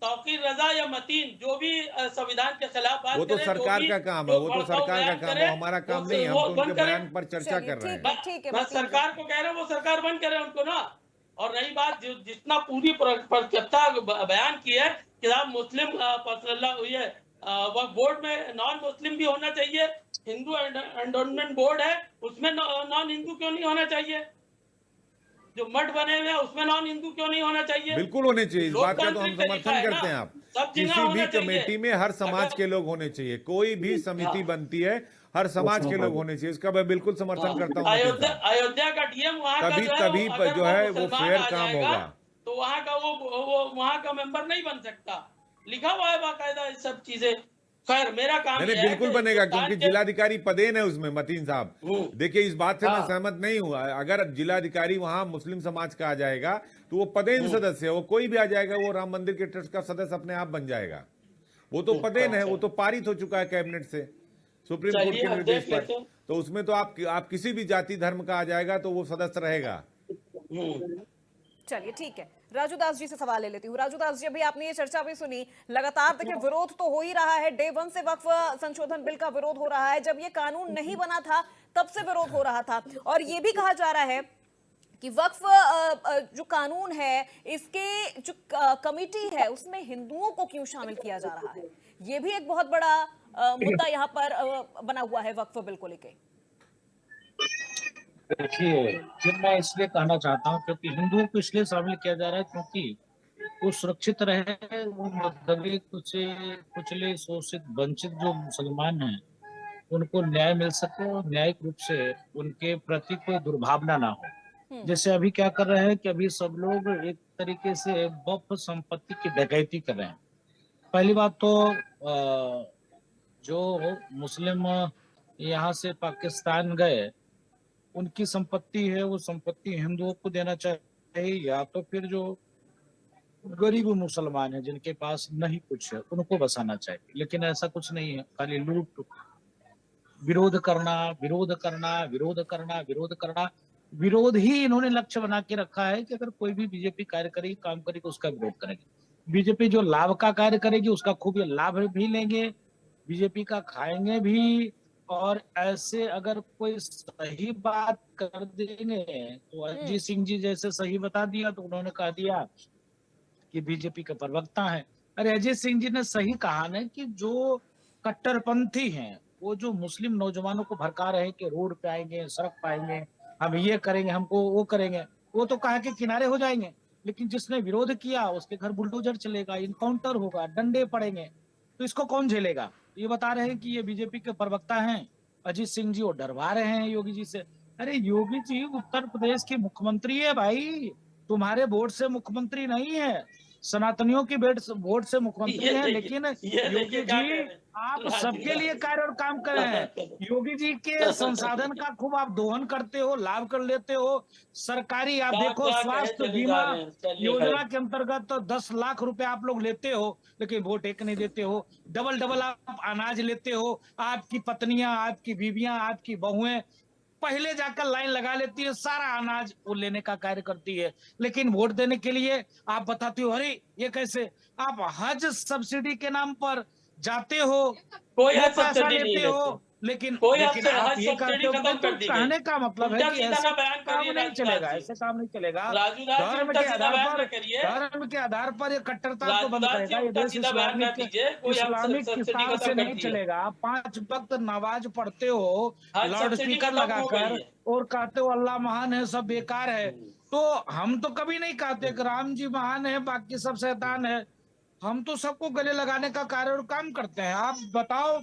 तौकीर रजा या मतीन जो भी संविधान के खिलाफ बात वो तो करे, सरकार जो भी का काम है, वो तो भड़काऊ सरकार का बयान काम है, करे, हमारा काम वो- नहीं है। हम वो तो उनके बंद करें। बयान पर चर्चा चलिए, कर रहे हैं। ठीक है मैं मतीन सरकार को कह रहा हूँ, वो सरकार बंद करे उनको ना। और रही बात जितना पूरी प्रत्यक्षता बयान की है कि आप मुस्लिम पर्सनल ये वक्फ बोर्ड में नॉन मुस्लिम भी होना चाहिए, हिंदू एंडोमेंट बोर्ड है उसमें नॉन हिंदू क्यों नहीं होना चाहिए? जो मठ बने हुए हैं उसमें नॉन हिंदू क्यों नहीं होना चाहिए? बिल्कुल होने चाहिए, इस बात का तो हम लोकतांत्रिक तरीका समर्थन है करते ना। हैं। आप सब जगह किसी भी होना चाहिए। कमेटी में हर समाज अगर- के लोग होने चाहिए, कोई भी समिति हाँ। बनती है हर समाज के लोग होने चाहिए, इसका मैं बिल्कुल समर्थन करता हूँ मतीन साहब। अयोध्या का डीएम वहाँ का तभी जो है, तभी अगर जो है वो मुसलमान फेयर आ काम जाएगा, होगा। तो वहाँ का वो वहाँ का मेंबर नहीं बन सकता। लिखा हुआ है बाकायदा ये सब चीजें। खैर मेरा काम नहीं ये है बिल्कुल कि बनेगा, हिंदुस्तान क्योंकि के- जिलाधिकारी पदेन है उसमें मतीन साहब। देखिए, इस बात से मैं हाँ। सहमत नहीं हूँ। अगर जिलाधिकारी वहां मुस्लिम समाज का आ जाएगा तो वो पदेन सदस्य है, वो कोई भी आ जाएगा, वो राम मंदिर के ट्रस्ट का सदस्य अपने आप बन जाएगा। वो तो पदेन है, वो तो पारित हो चुका है कैबिनेट से, सुप्रीम कोर्ट चलिए, के अब निर्देश देख पर। लेते हैं। तो उसमें तो आप किसी भी जाति धर्म का आ जाएगा तो वो सदस्य रहेगा। चलिए, ठीक है। राजू दास जी से सवाल ले लेती हूँ। राजू दास जी, अभी आपने ये चर्चा भी सुनी, लगातार देखिए विरोध तो हो ही रहा है, डे 1 से वक्फ संशोधन बिल का विरोध हो रहा है। जब ये कानून नहीं बना था तब से विरोध हो रहा था। और ये भी कहा जा रहा है कि वक्फ जो कानून है, इसके जो कमिटी है, उसमें हिंदुओं को क्यों शामिल किया जा रहा है, ये भी एक बहुत बड़ा मुद्दा यहाँ पर बना हुआ है वक्फ बिल को लेके। देखिए, ये मैं इसलिए कहना चाहता हूँ क्योंकि हिंदुओं को इसलिए शामिल किया जा रहा है क्योंकि वो सुरक्षित रहे, वो मध्यवित्त कुचले शोषित वंचित जो मुसलमान हैं उनको न्याय मिल सके और न्यायिक रूप से उनके प्रति कोई दुर्भावना ना हो। जैसे अभी क्या कर रहे हैं कि अभी सब लोग एक तरीके से वक्फ संपत्ति की डकैती कर रहे हैं। पहली बात तो जो मुस्लिम यहाँ से पाकिस्तान गए, उनकी संपत्ति है, वो संपत्ति हिंदुओं को देना चाहिए, या तो फिर जो गरीब मुसलमान है जिनके पास नहीं कुछ है उनको बसाना चाहिए। लेकिन ऐसा कुछ नहीं है, खाली लूट, विरोध करना, विरोध करना, विरोध करना, विरोध करना, विरोध ही इन्होंने लक्ष्य बना के रखा है कि अगर कोई भी बीजेपी कार्य करेगी, काम करेगी, उसका विरोध करेगी। बीजेपी जो लाभ का कार्य करेगी उसका खूब लाभ भी लेंगे, बीजेपी का खाएंगे भी। और ऐसे अगर कोई सही बात कर देंगे तो अजीत सिंह जी जैसे सही बता दिया तो उन्होंने कह दिया कि बीजेपी का प्रवक्ता है। अरे अजीत सिंह जी ने सही कहा ना कि जो कट्टरपंथी हैं, वो जो मुस्लिम नौजवानों को भड़का रहे हैं कि रोड पे आएंगे, सड़क पे आएंगे, हम ये करेंगे, हमको वो करेंगे, वो तो कहा कि किनारे हो जाएंगे। लेकिन जिसने विरोध किया उसके घर बुलडोजर चलेगा, इनकाउंटर होगा, डंडे पड़ेंगे, तो इसको कौन झेलेगा? ये बता रहे हैं कि ये बीजेपी के प्रवक्ता हैं अजीत सिंह जी, वो डरवा रहे हैं योगी जी से। अरे योगी जी उत्तर प्रदेश के मुख्यमंत्री है भाई, तुम्हारे वोट से मुख्यमंत्री नहीं है, सनातनियों की वोट से मुख्यमंत्री है। लेकिन योगी जी आप सबके लिए कार्य और काम कर रहे हैं। योगी जी के संसाधन का खूब आप दोहन करते हो, लाभ कर लेते हो। सरकारी आप देखो स्वास्थ्य बीमा योजना के अंतर्गत तो 10 लाख रुपए आप लोग लेते हो, लेकिन वोट एक नहीं देते हो। डबल डबल आप अनाज लेते हो, आपकी पत्नियां, आपकी बीवियां, आपकी बहुएं पहले जाकर लाइन लगा लेती है, सारा अनाज वो लेने का कार्य करती है। लेकिन वोट देने के लिए आप बताते हो अरे ये कैसे? आप हज सब्सिडी के नाम पर जाते हो, कोई वो हज पैसा सब्सिडी नहीं लेते हो, लेते। लेकिन कोई आप हज ये कहते सब्सिडी हो खत्म कर तो दी कहने गई। का मतलब है उल्टा कि सीधा ऐसे ना बयान काम करिए नहीं चलेगा, राजूदास ऐसे जी। काम नहीं चलेगा। राजूदास जी धर्म उल्टा के सीधा आधार बयान पर, न करिए। धर्म के आधार पर ये कट्टरता को बंद राजूदास जी करेगा। ये उल्टा देश सीधा बयान न दीजिए, कोई हज इस्लामिक सब्सिडी किताब खत्म से कर नहीं दी है। चलेगा। 5 वक्त नमाज पढ़ते हो हज लाउड सब्सिडी स्पीकर खत्म हो लगाकर गई है। और कहते हो अल्लाह महान है, सब बेकार है। तो हम तो कभी नहीं कहते कि राम जी महान है, बाकी सब शैतान है। हम तो सबको गले लगाने का कार्य और काम करते हैं। आप बताओ,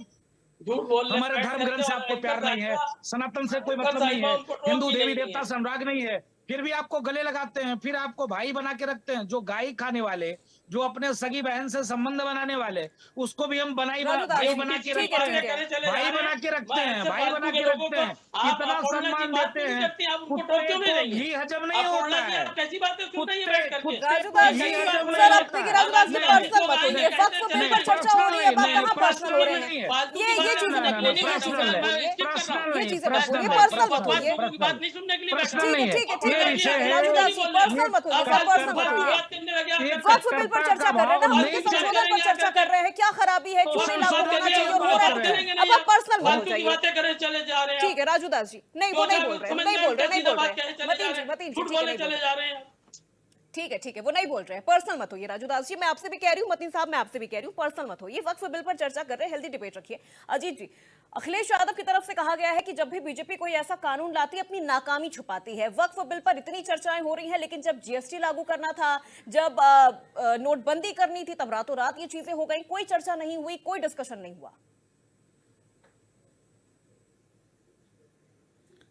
झूठ बोलने हमारे बैठ धर्म ग्रंथ करते से और आपको एंकर प्यार नहीं है, साहिबा सनातन से कोई एंकर मतलब नहीं साहिबा है, उनको हिंदू टोकती देवी नहीं देवता है। से अनुराग नहीं है, फिर भी आपको गले लगाते हैं, फिर आपको भाई बना के रखते हैं। जो गाय खाने वाले, जो अपने सगी बहन से संबंध बनाने वाले, उसको भी हम भाई राजूदास बना के ठीक है, रखते ठीक हैं, है। भाई बना के रखते मैं हैं, ऐसे भाई बना फालतू के के लोगों रखते को हैं, आप इतना अपूर्णा जी सम्मान बात देते क्यों नहीं हैं। करती? आप उनको टोक कुत्ते क्यों नहीं को रही घी है? हजम नहीं अपूर्णा होता जी है, आप कैसी बातें सुन रही है कुत्ते बैठ करके? राजूदास जी, घी हजम नहीं सर होता अब देखिए है। राजूदास जी, नहीं, पर्सनल मत होइए। वक्फ बिल पर चर्चा हो रही है, अब आप कहाँ पर्सनल हो रहे हैं? फालतू ये की बात चीजें मत बोलिए, ये चीजें मत बोलिए, पर्सनल ये चीजें मत पर्सनल बोलिए, नहीं, पर्सनल मत पर्सनल होइए। लोगों की बात नहीं सुनने के लिए बैठा पर्सनल ठीक है, नहीं है। ठीक है, ठीक ये है, विषय ठीक है, है, राजूदास जी पर्सनल मत होइए, सर पर्सनल मत होइए। ये वक्फ बिल पर चर्चा कर रहे हैं ना, भाव हल्के नहीं संशोधन पर चर्चा कर रहे हैं, क्या खराबी है, तो क्यों नहीं लागू संशोधन होना के चाहिए लिए और हो रहा बात है? करें। अब आप पर्सनल मत हो जाइए। बातें करे चले जा रहे हैं। ठीक है राजूदास जी, नहीं वो नहीं बोल रहे, नहीं बोल रहे, नहीं बोल रहे, मतीन जी झूठ ठीक है, बोले नहीं बोल चले रहे। जा रहे हैं। ठीक है, वो नहीं बोल रहे हैं, पर्सनल मत होइए राजूदास जी। मैं आपसे भी कह रही हूँ, मतीन साहब मैं आपसे भी कह रही हूँ, पर्सनल मत होइए। वक्फ बिल पर चर्चा कर रहे हैं, हेल्दी डिबेट रखिए। अजीत जी, अखिलेश यादव की तरफ से कहा गया है कि जब भी बीजेपी कोई ऐसा कानून लाती है अपनी नाकामी छुपाती है। वक्फ बिल पर इतनी चर्चाएं हो रही हैं, लेकिन जब जीएसटी लागू करना था, जब नोटबंदी करनी थी, तब रातों रात ये चीजें हो गई, कोई चर्चा नहीं हुई, कोई डिस्कशन नहीं हुआ।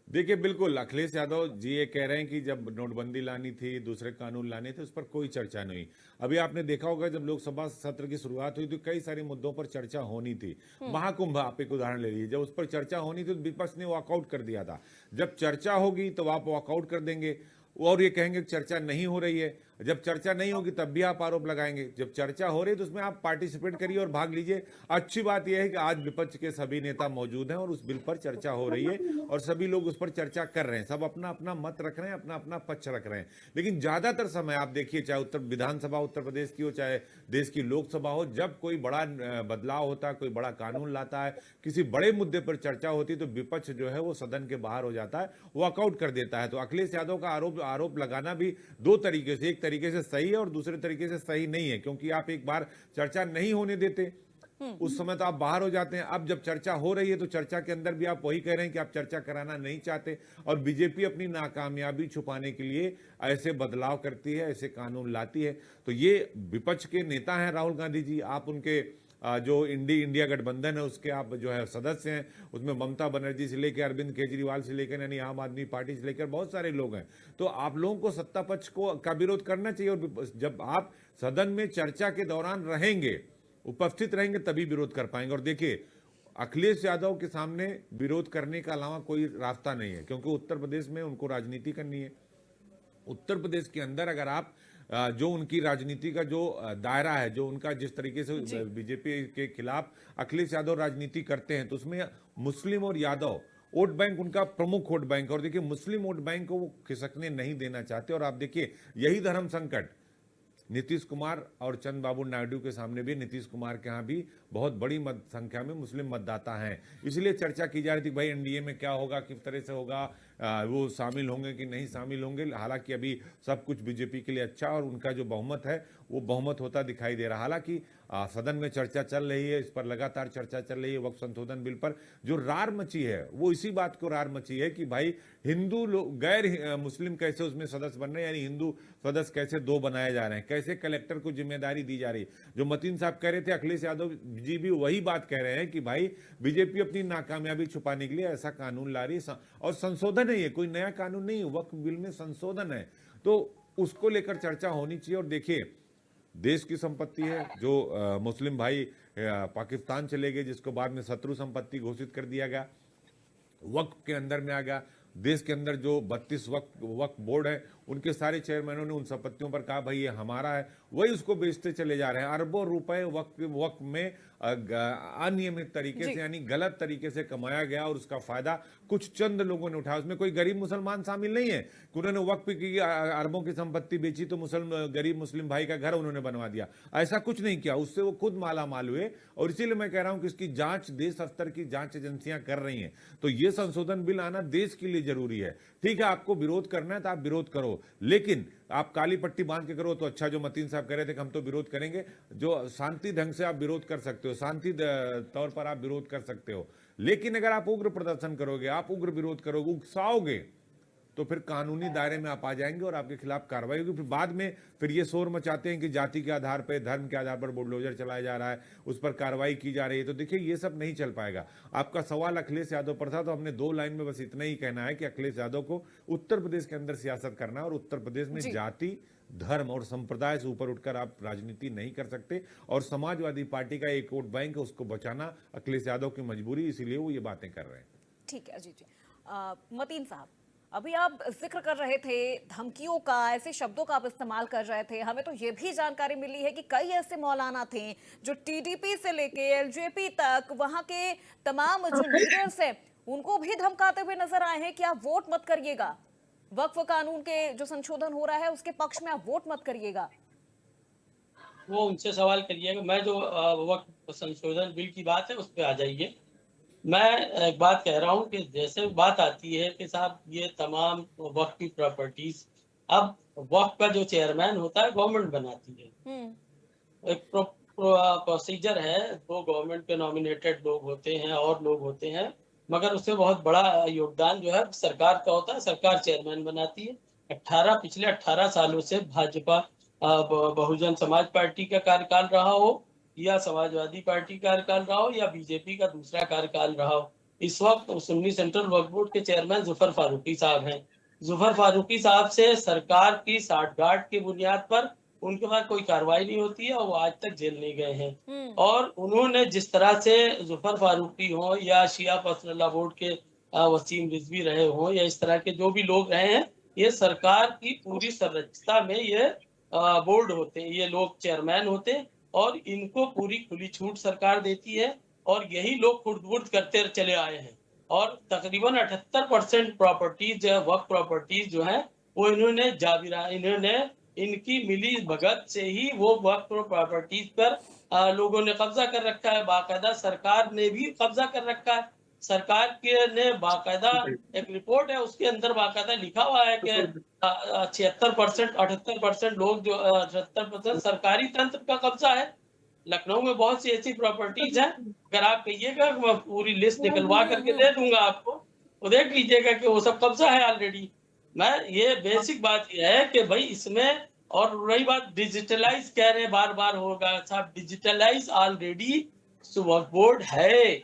देखिए बिल्कुल अखिलेश यादव जी ये कह रहे हैं कि जब नोटबंदी लानी थी, दूसरे कानून लाने थे, उस पर कोई चर्चा नहीं। अभी आपने देखा होगा जब लोकसभा सत्र की शुरुआत हुई तो कई सारे मुद्दों पर चर्चा होनी थी। महाकुंभ आप एक उदाहरण ले लीजिए, जब उस पर चर्चा होनी थी तो विपक्ष ने वॉकआउट कर दिया था। जब चर्चा होगी तो आप वॉकआउट कर देंगे। और ये कहेंगे कि चर्चा नहीं हो रही है। जब चर्चा नहीं होगी तब भी आप आरोप लगाएंगे। जब चर्चा हो रही है तो उसमें आप पार्टिसिपेट करिए और भाग लीजिए। अच्छी बात यह है कि आज विपक्ष के सभी नेता मौजूद हैं और उस बिल पर चर्चा हो रही है और सभी लोग उस पर चर्चा कर रहे हैं। सब अपना अपना मत रख रहे हैं, अपना अपना पक्ष रख रहे हैं। लेकिन ज्यादातर समय आप देखिए, चाहे विधानसभा उत्तर प्रदेश की हो, चाहे देश की लोकसभा हो, जब कोई बड़ा बदलाव होता है, कोई बड़ा कानून लाता है, किसी बड़े मुद्दे पर चर्चा होती है, तो विपक्ष जो है वो सदन के बाहर हो जाता है, वॉकआउट कर देता है। तो अखिलेश यादव का आरोप लगाना भी दो तरीके से, एक तरीके से सही है और दूसरे तरीके से सही नहीं है, क्योंकि आप एक बार चर्चा नहीं होने देते उस समय तो आप बाहर हो जाते हैं। अब जब चर्चा हो रही है तो चर्चा के अंदर भी आप वही कह रहे हैं कि आप चर्चा कराना नहीं चाहते, और बीजेपी अपनी नाकामयाबी छुपाने के लिए ऐसे बदलाव करती है, ऐसे कानून लाती है। तो ये विपक्ष के नेता हैं राहुल गांधी जी, आप उनके जो इंडिया गठबंधन है उसके आप जो है सदस्य हैं। उसमें ममता बनर्जी से लेकर अरविंद केजरीवाल से लेकर यानी आम आदमी पार्टी से लेकर बहुत सारे लोग हैं। तो आप लोगों को सत्ता पक्ष का विरोध करना चाहिए, और जब आप सदन में चर्चा के दौरान रहेंगे, उपस्थित रहेंगे, तभी विरोध कर पाएंगे। और देखिए, अखिलेश यादव के सामने विरोध करने का अलावा कोई रास्ता नहीं है, क्योंकि उत्तर प्रदेश में उनको राजनीति करनी है। उत्तर प्रदेश के अंदर अगर आप जो उनकी राजनीति का जो दायरा है, जो उनका जिस तरीके से बीजेपी के खिलाफ अखिलेश यादव राजनीति करते हैं, तो उसमें मुस्लिम और यादव वोट बैंक उनका प्रमुख वोट बैंक, और देखिए मुस्लिम वोट बैंक को वो खिसकने नहीं देना चाहते। और आप देखिए, यही धर्म संकट नीतीश कुमार और चंद्रबाबू नायडू के सामने भी, नीतीश कुमार के यहाँ भी बहुत बड़ी संख्या में मुस्लिम मतदाता हैं। इसलिए चर्चा की जा रही थी भाई एनडीए में क्या होगा, किस तरह से होगा, वो शामिल होंगे कि नहीं शामिल होंगे। हालांकि अभी सब कुछ बीजेपी के लिए अच्छा, और उनका जो बहुमत है वो बहुमत होता दिखाई दे रहा। हालांकि सदन में चर्चा चल रही है, इस पर लगातार चर्चा चल रही है वक्फ संशोधन बिल पर। जो रार मची है वो इसी बात को रार मची है कि भाई हिंदू लोग, गैर मुस्लिम कैसे उसमें सदस्य बन रहे हैं, यानी हिंदू सदस्य कैसे दो बनाए जा रहे हैं, कैसे कलेक्टर को जिम्मेदारी दी जा रही है। जो मतीन साहब कह रहे थे, अखिलेश यादव जी भी वही बात कह रहे हैं कि भाई बीजेपी अपनी नाकामयाबी छुपाने के लिए ऐसा कानून ला रही है, और संशोधन है, ये कोई नया कानून नहीं है, वक्फ बिल में संशोधन है, तो उसको लेकर चर्चा होनी चाहिए। और देखिए, देश की संपत्ति है, जो मुस्लिम भाई पाकिस्तान चले गए, जिसको बाद में शत्रु संपत्ति घोषित कर दिया गया, वक्फ के अंदर में आ गया। देश के अंदर जो 32 वक्फ बोर्ड है, उनके सारे चेयरमैनों ने उन संपत्तियों पर कहा भाई ये हमारा है, वही उसको बेचते चले जा रहे हैं। अरबों रुपए वक्फ में अनियमित तरीके से, यानी गलत तरीके से कमाया गया, और उसका फायदा कुछ चंद लोगों ने उठाया। उसमें कोई गरीब मुसलमान शामिल नहीं है कि उन्होंने वक्फ की अरबों की संपत्ति बेची तो गरीब मुस्लिम भाई का घर उन्होंने बनवा दिया, ऐसा कुछ नहीं किया। उससे वो खुद माला माल हुए, और इसीलिए मैं कह रहा हूं कि इसकी जांच देश स्तर की जांच एजेंसियां कर रही हैं। तो ये संशोधन बिल आना देश के लिए जरूरी है। ठीक है, आपको विरोध करना है तो आप विरोध करो, लेकिन आप काली पट्टी बांध के करो तो अच्छा। जो मतीन साहब कह रहे थे कि हम तो विरोध करेंगे, जो शांति ढंग से आप विरोध कर सकते हो, शांति तौर पर आप विरोध कर सकते हो, लेकिन अगर आप उग्र प्रदर्शन करोगे, आप उग्र विरोध करोगे, उकसाओगे, तो फिर कानूनी दायरे में आप आ जाएंगे और आपके खिलाफ कार्रवाई होगी। फिर बाद में फिर ये शोर मचाते हैं कि जाति के आधार पर, धर्म के आधार पर बुलडोजर चलाया जा रहा है, उस पर कार्रवाई की जा रही है। तो देखिए, ये सब नहीं चल पाएगा। आपका सवाल अखिलेश यादव पर था, तो हमने 2 लाइन में बस इतना ही कहना है कि अखिलेश यादव को उत्तर प्रदेश के अंदर सियासत करना है, और उत्तर प्रदेश में जाति, धर्म और संप्रदाय से ऊपर उठकर आप राजनीति नहीं कर सकते। और समाजवादी पार्टी का एक वोट बैंक है, उसको बचाना अखिलेश यादव की मजबूरी, इसीलिए वो ये बातें कर रहे हैं। ठीक है जी। मतीन साहब, अभी आप जिक्र कर रहे थे धमकियों का, ऐसे शब्दों का आप इस्तेमाल कर रहे थे। हमें तो ये भी जानकारी मिली है कि कई ऐसे मौलाना थे जो टीडीपी से लेके एलजेपी तक वहां के तमाम जो लीडर्स हैं उनको भी धमकाते हुए नजर आए हैं कि आप वोट मत करिएगा, वक्फ कानून के जो संशोधन हो रहा है उसके पक्ष में आप वोट मत करिएगा। वो उनसे सवाल करिएगा। मैं जो वक्फ संशोधन बिल की बात है उस पर आ जाइए। मैं एक बात कह रहा हूँ कि जैसे बात आती है कि साहब ये तमाम वक्फ की प्रॉपर्टीज, अब वक्फ का जो चेयरमैन होता है गवर्नमेंट बनाती है, एक प्रोसीजर है, 2 गवर्नमेंट के नॉमिनेटेड लोग होते हैं और लोग होते हैं, मगर उससे बहुत बड़ा योगदान जो है सरकार का होता है, सरकार चेयरमैन बनाती है। पिछले 18 सालों से भाजपा बहुजन समाज पार्टी का कार्यकाल रहा हो, या समाजवादी पार्टी कार्यकाल रहा हो, या बीजेपी का दूसरा कार्यकाल रहा हो, इस वक्त सुन्नी सेंट्रल वक्फ बोर्ड के चेयरमैन जुफर फारूकी साहब हैं। जुफर फारूकी साहब से सरकार की साठगांठ की बुनियाद पर उनके पास कोई कार्रवाई नहीं होती है, और वो आज तक जेल नहीं गए हैं। और उन्होंने जिस तरह से जुफर फारूकी हो या शिया पसरल्ला बोर्ड के वसीम रिजवी रहे हो, या इस तरह के जो भी लोग रहे हैं, ये सरकार की पूरी संरचना में ये बोर्ड होते हैं, ये लोग चेयरमैन होते हैं और इनको पूरी खुली छूट सरकार देती है और यही लोग खुर्द-बुर्द करते चले आए हैं। और तकरीबन 78% प्रॉपर्टीज वक्फ प्रॉपर्टीज जो है वो इन्होंने इनकी मिली भगत से ही वो वक्फ प्रॉपर्टीज पर लोगों ने कब्जा कर रखा है। बाकायदा सरकार ने भी कब्जा कर रखा है। सरकार के ने बाकायदा एक रिपोर्ट है, उसके अंदर बाकायदा लिखा हुआ है कि 76% 78% लोग जो 78% सरकारी तंत्र का कब्जा है। लखनऊ में बहुत सी ऐसी प्रॉपर्टीज हैं, अगर आप कहिएगा मैं पूरी लिस्ट निकलवा करके दे दूंगा आपको, तो देख लीजिएगा कि वो सब कब्जा है ऑलरेडी। मैं ये बेसिक बात ये है कि भाई इसमें, और रही बात डिजिटलाइज कह रहे हैं बार बार होगा, साहब डिजिटलाइज ऑलरेडी वक्फ बोर्ड है।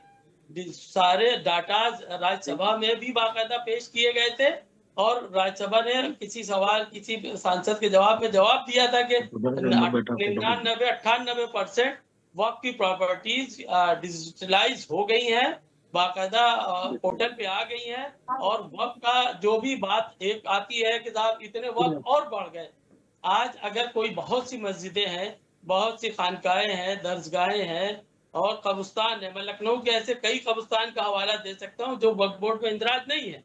सारे डाटा राज्यसभा में भी बाकायदा पेश किए गए थे और राज्यसभा ने किसी सवाल किसी सांसद के जवाब में जवाब दिया था कि 99-98% वक्फ की प्रॉपर्टीज डिजिटलाइज हो गई हैं, बाकायदा पोर्टल पे आ गई हैं और वक्फ का जो भी बात एक आती है कि साहब इतने वक्फ और बढ़ गए। आज अगर कोई बहुत सी मस्जिदें हैं, बहुत सी खानकाएं हैं, दरसगाहें हैं और कब्रिस्तान है, मैं लखनऊ के ऐसे कई कब्रिस्तान का हवाला दे सकता हूँ जो वक्फ बोर्ड में इंदराज नहीं है,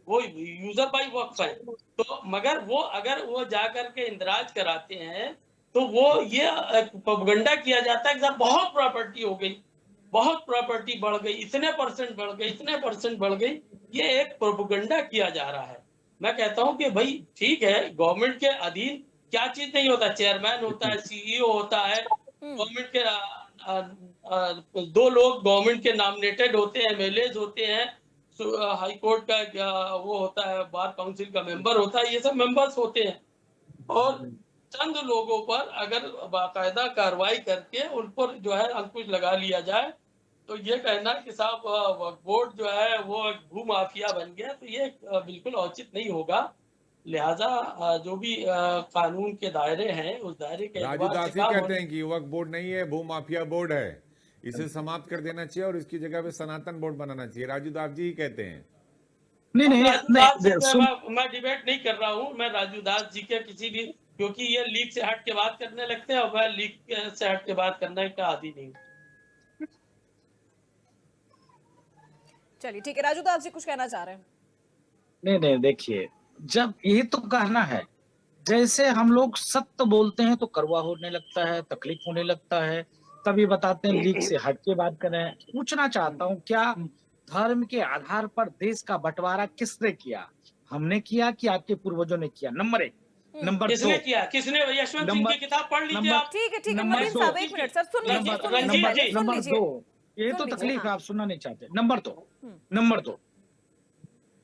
वो यूजर बाई वक्फ है। तो मगर वो अगर वो जाकर के इंदराज कराते हैं तो वो ये प्रोपेगेंडा किया जाता है कि साहब बहुत प्रॉपर्टी हो गई, बहुत प्रॉपर्टी बढ़ गई, इतने परसेंट बढ़ गई, इतने परसेंट बढ़ गई। ये एक प्रोपेगेंडा किया जा रहा है। मैं कहता हूँ कि भाई ठीक है, गवर्नमेंट के अधीन क्या चीज नहीं होता, चेयरमैन होता है, सीईओ होता है, गवर्नमेंट के 2 लोग गवर्नमेंट के नॉमिनेटेड होते हैं, एमएलए होते हैं, हाई कोर्ट का वो होता है, बार काउंसिल का मेंबर होता है, ये सब मेंबर्स होते हैं। और चंद लोगों पर अगर बाकायदा कार्रवाई करके उन पर जो है अंकुश लगा लिया जाए तो ये कहना कि साहब वक्फ बोर्ड जो है वो भू माफिया बन गया, तो ये बिल्कुल औचित नहीं होगा। लिहाजा जो भी कानून के दायरे हैं उस दायरे के राजू एतबार से दासी काम कहते होना हैं कि वक्फ बोर्ड नहीं है, भू माफिया बोर्ड है, इसे समाप्त कर देना चाहिए और इसकी जगह पे सनातन बोर्ड बनाना चाहिए। राजू दास जी ही कहते हैं। नहीं नहीं राजू दास नहीं से सुन मैं डिबेट नहीं कर रहा हूँ, मैं राजू दास जी के किसी भी, क्योंकि ये लीग से हट के बात करने लगते हैं और मैं लीग से हट के बात करने का आदी नहीं हूँ। चलिए ठीक है, राजू दास जी कुछ कहना चाह रहे हैं? नहीं नहीं देखिए, जब ये तो कहना है, जैसे हम लोग सत्य बोलते हैं तो कड़वा होने लगता है, तकलीफ होने लगता है, तभी बताते हैं लीग से हट के बात करें। पूछना चाहता हूँ, क्या धर्म के आधार पर देश का बंटवारा किसने किया? हमने किया कि आपके पूर्वजों ने किया? नंबर 1। नंबर 2, किसने किया? किसने? यशवंत सिंह की किताब पढ़ लीजिए आप। ठीक है नंबर मतीन दो। साहब, एक मिनट सर, सुन लीजिए, नंबर- सुन लीजिए, रंजीत पहले जी। सुन नंबर लीजिए। 2, ये तो सुन लीजिए, तकलीफ है, हाँ। आप सुनना नहीं चाहते। नंबर 2,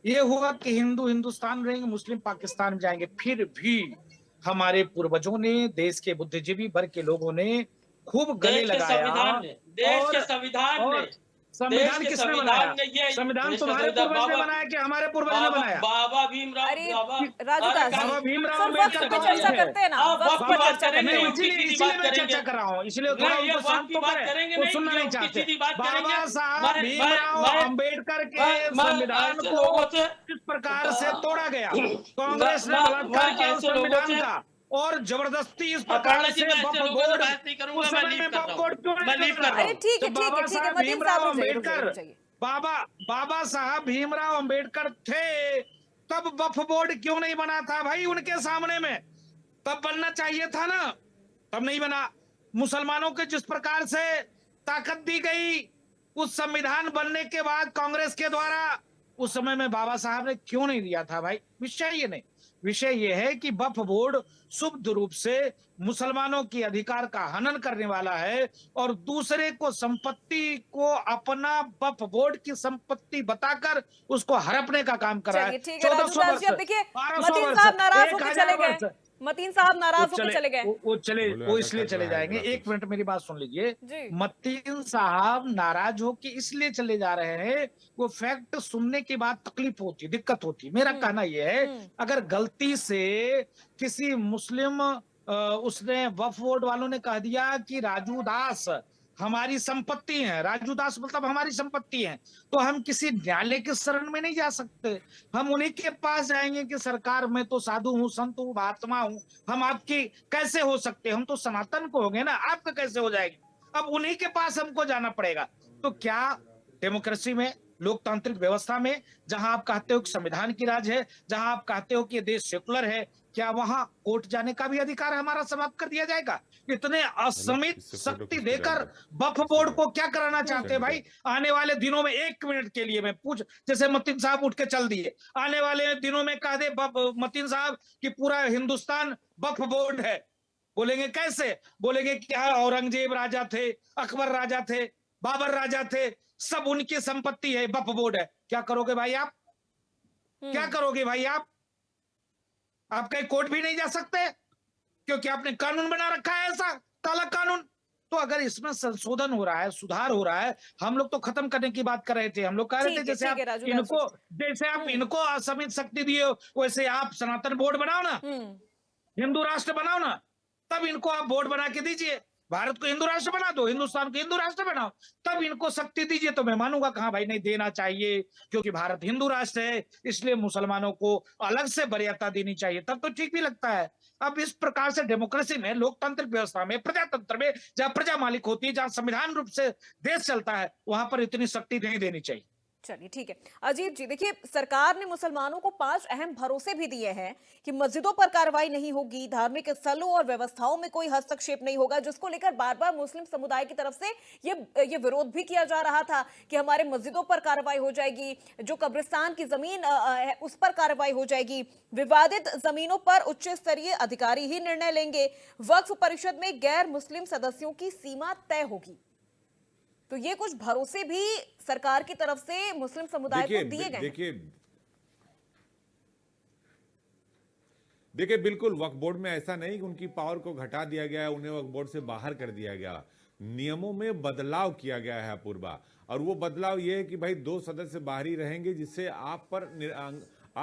ये हुआ कि हिंदू हिंदुस्तान रहेंगे, मुस्लिम पाकिस्तान में जाएंगे। फिर भी हमारे पूर्वजों ने, देश के बुद्धिजीवी वर्ग के लोगों ने खूब गले देश के लगाया। संविधान ने, देश के और संविधान ने, संविधान देश के किसने संविधान बनाया? ने ये संविधान देश का तुम्हारे संविधान पूर्वज ने बाबा बनाया कि हमारे पूर्वज ने बनाया? बाबा भीमराव अरे बाबा राजू अरे दास जी, बाबा भीमराव सर अम्बेडकर वक्त पे कौन चर्चा थे? करते हैं ना, आप वक्त वक्त पे की बात चर्चा करेंगे, करते हैं। उनकी सीधी इसीलिए बात मैं करेंगे। चर्चा कर रहा हूँ, इसलिए थोड़ा नहीं, ये उनको वक्त शांत की तो बात करें, करेंगे वो नहीं, सुनना ये नहीं उनकी चाहते। सीधी बात करेंगे। बाबा साहब मैं- भीमराव मैं- अम्बेडकर के मैं संविधान ऐसे को लोगों से किस प्रकार से तोड़ा गया? कांग्रेस ने मैं बलात्कार किया उस ऐसे लोगों संविधान से का, और जबरदस्ती इस अपर्णा प्रकार जी, से मैं ऐसे वक्फ लोगों से बोर्ड, बहस नहीं करूंगा, उस मैं समय लीव में कर वक्फ रहा बोर्ड क्यों हूँ, मैं नहीं लीव कर कर रहा? रहा अरे हूँ। ठीक तो है बाबा साहब मतीन भीमराव साहब, रुक जाइए, अम्बेडकर, रुक जाइए। बाबा साहब भीमराव अम्बेडकर थे, तब वक्फ बोर्ड क्यों नहीं बना था भाई उनके सामने में? तब बनना चाहिए था ना, तब नहीं बना। मुसलमानों के जिस प्रकार से ताकत दी गई उस संविधान बनने के बाद कांग्रेस के द्वारा, उस समय में बाबा साहब ने क्यों नहीं दिया था भाई? विषय ये नहीं, विषय ये है कि वक्फ बोर्ड शुद्ध रूप से मुसलमानों की अधिकार का हनन करने वाला है और दूसरे को संपत्ति को अपना वक्फ बोर्ड की संपत्ति बताकर उसको हड़पने का काम कर रहा है। चलिए ठीक है राजू 1400 दास जी, अब वर्ष, देखिए 1200 मतीन वर्ष, साहब नाराज 1000 होकर चले गए। वर्ष। मतीन साहब नाराज वो होकर चले गए। बोलो, इसलिए ऐसा चले कर रहा है जाएंगे। ग्राफिक्स। 1 मिनट मेरी बात सुन लीजिए। जी। मतीन साहब नाराज हो कि इसलिए चले जा रहे हैं, वो फैक्ट सुनने के बाद तकलीफ होती, दिक्कत होती। मेरा कहना यह है, अगर गलती से किसी मुस्लिम उसने वक्फ बोर्ड वालों ने कह दिया कि राजू दास हमारी संपत्ति है, राजू दास मतलब हमारी संपत्ति है, तो हम किसी न्यायालय के शरण में नहीं जा सकते। हम उन्हीं के पास जाएंगे कि सरकार मैं तो साधु हूँ, संत हूँ, महात्मा हूँ, हम आपकी कैसे हो सकते, हम तो सनातन को हो गए ना, आपका कैसे हो जाएगी। अब उन्हीं के पास हमको जाना पड़ेगा। तो क्या डेमोक्रेसी में, लोकतांत्रिक व्यवस्था में, जहां आप कहते हो कि संविधान की राज है, जहां आप कहते हो कि ये देश सेकुलर है, क्या वहां कोर्ट जाने का भी अधिकार हमारा समाप्त कर दिया जाएगा? इतने हेलो, असीमित इससे फोटो शक्ति खींच के डाल देकर दो। वक्फ इससे बोर्ड डाल। को क्या कराना चाहते हैं सेंड भाई? कर। आने वाले दिनों में 1 मिनट के लिए मैं पूछ, जैसे मतीन साहब उठ के चल दिए, आने वाले दिनों में कह दे मतीन साहब कि पूरा हिंदुस्तान वक्फ बोर्ड है, बोलेंगे कैसे? बोलेंगे क्या औरंगजेब राजा थे, अकबर राजा थे, बाबर राजा थे, सब उनकी संपत्ति है, वक्फ बोर्ड है। क्या करोगे भाई आप? क्या हम्म। करोगे भाई आप कहीं कोर्ट भी नहीं जा सकते क्योंकि आपने कानून बना रखा है ऐसा काला कानून। तो अगर इसमें संशोधन हो रहा है, सुधार हो रहा है, हम लोग तो खत्म करने की बात कर रहे थे। हम लोग कह रहे थे ठीक है राजू दास जी। जैसे आप हम्म। इनको असीमित शक्ति दिए हो, वैसे आप सनातन बोर्ड बनाओ ना, हम्म। हिंदू राष्ट्र बनाओ ना, तब इनको आप बोर्ड बना के दीजिए। भारत को हिंदू राष्ट्र बना दो, हिंदुस्तान को हिंदू राष्ट्र बनाओ, तब इनको शक्ति दीजिए, तो मैं मानूंगा कहा भाई नहीं देना चाहिए, क्योंकि भारत हिंदू राष्ट्र है, इसलिए मुसलमानों को अलग से वरीयता देनी चाहिए, तब तो ठीक भी लगता है। अब इस प्रकार से डेमोक्रेसी में, लोकतांत्रिक व्यवस्था में, प्रजातंत्र में, जहां प्रजा मालिक होती है, जहां संविधान रूप से देश चलता है, वहां पर इतनी शक्ति नहीं देनी चाहिए। चलिए ठीक है। अजीत जी देखिए, सरकार ने मुसलमानों को 5 अहम भरोसे भी दिए हैं कि मस्जिदों पर कार्रवाई नहीं होगी, धार्मिक स्थलों और व्यवस्थाओं में कोई हस्तक्षेप नहीं होगा, जिसको लेकर बार बार मुस्लिम समुदाय की तरफ से ये विरोध भी किया जा रहा था कि हमारे मस्जिदों पर कार्रवाई हो जाएगी, जो कब्रिस्तान की जमीन है उस पर कार्रवाई हो जाएगी, विवादित जमीनों पर उच्च स्तरीय अधिकारी ही निर्णय लेंगे, वक्फ परिषद में गैर मुस्लिम सदस्यों की सीमा तय होगी। तो ये कुछ भरोसे भी सरकार की तरफ से मुस्लिम समुदाय को दिए गए हैं। देखिए बिल्कुल वक्फ बोर्ड में ऐसा नहीं कि उनकी पावर को घटा दिया गया है, उन्हें वक्फ बोर्ड से बाहर कर दिया गया। नियमों में बदलाव किया गया है अपूर्वा, और वो बदलाव ये है कि भाई 2 सदस्य बाहरी रहेंगे, जिससे आप पर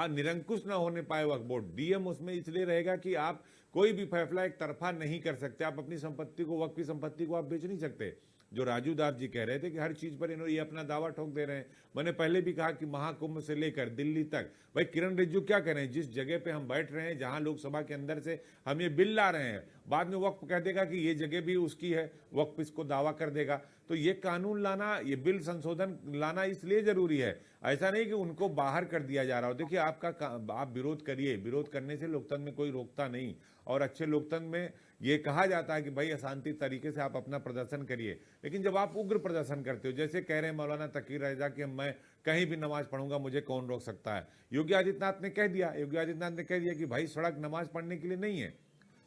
निरंकुश ना होने पाए वक्फ बोर्ड। डीएम उसमें इसलिए रहेगा कि आप कोई भी फैसला एक तरफा नहीं कर सकते, आप अपनी संपत्ति को, वक्फ की संपत्ति को आप बेच नहीं सकते। जो राजू दास जी कह रहे थे कि हर चीज पर इन्होंने ये अपना दावा ठोक दे रहे हैं। मैंने पहले भी कहा कि महाकुंभ से लेकर दिल्ली तक, भाई किरण रिजिजू क्या कह रहे हैं, जिस जगह पे हम बैठ रहे हैं, जहां लोकसभा के अंदर से हम ये बिल ला रहे हैं, बाद में वक्फ कह देगा कि ये जगह भी उसकी है, वक्फ इसको दावा कर देगा। तो ये कानून लाना, ये बिल संशोधन लाना इसलिए जरूरी है, ऐसा नहीं कि उनको बाहर कर दिया जा रहा हो। देखिए आप विरोध करिए, विरोध करने से लोकतंत्र में कोई रोकता नहीं, और अच्छे लोकतंत्र में ये कहा जाता है कि भाई अशांति तरीके से आप अपना प्रदर्शन करिए। लेकिन जब आप उग्र प्रदर्शन करते हो, जैसे कह रहे हैं मौलाना तकी रजा कि मैं कहीं भी नमाज पढ़ूंगा, मुझे कौन रोक सकता है। योगी आदित्यनाथ ने कह दिया कि भाई सड़क नमाज पढ़ने के लिए नहीं है,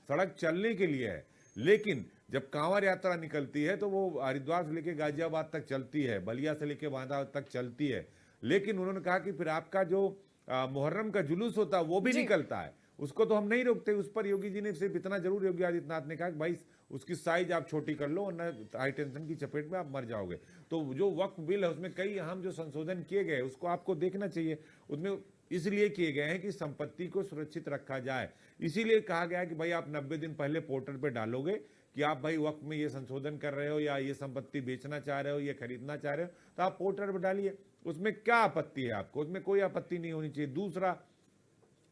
सड़क चलने के लिए है। लेकिन जब कांवड़ यात्रा निकलती है तो वो हरिद्वार से लेकर गाजियाबाद तक चलती है, बलिया से लेकर बांदा तक चलती है। लेकिन उन्होंने कहा कि फिर आपका जो मुहर्रम का जुलूस होता है वो भी निकलता है, उसको तो हम नहीं रोकते। उस पर योगी जी ने सिर्फ इतना जरूर, योगी आदित्यनाथ ने कहा कि भाई उसकी साइज आप छोटी कर लो, वरना हाई टेंशन की चपेट में आप मर जाओगे। तो जो वक्फ बिल है उसमें कई अहम जो संशोधन किए गए उसको आपको देखना चाहिए। उसमें इसलिए किए गए हैं कि संपत्ति को सुरक्षित रखा जाए। इसीलिए कहा गया कि भाई आप 90 दिन पहले पोर्टल पे डालोगे कि आप भाई वक्त में ये संशोधन कर रहे हो, या ये संपत्ति बेचना चाह रहे हो, ये खरीदना चाह रहे हो, तो आप पोर्टल पर डालिए। उसमें क्या आपत्ति है आपको? उसमें कोई आपत्ति नहीं होनी चाहिए। दूसरा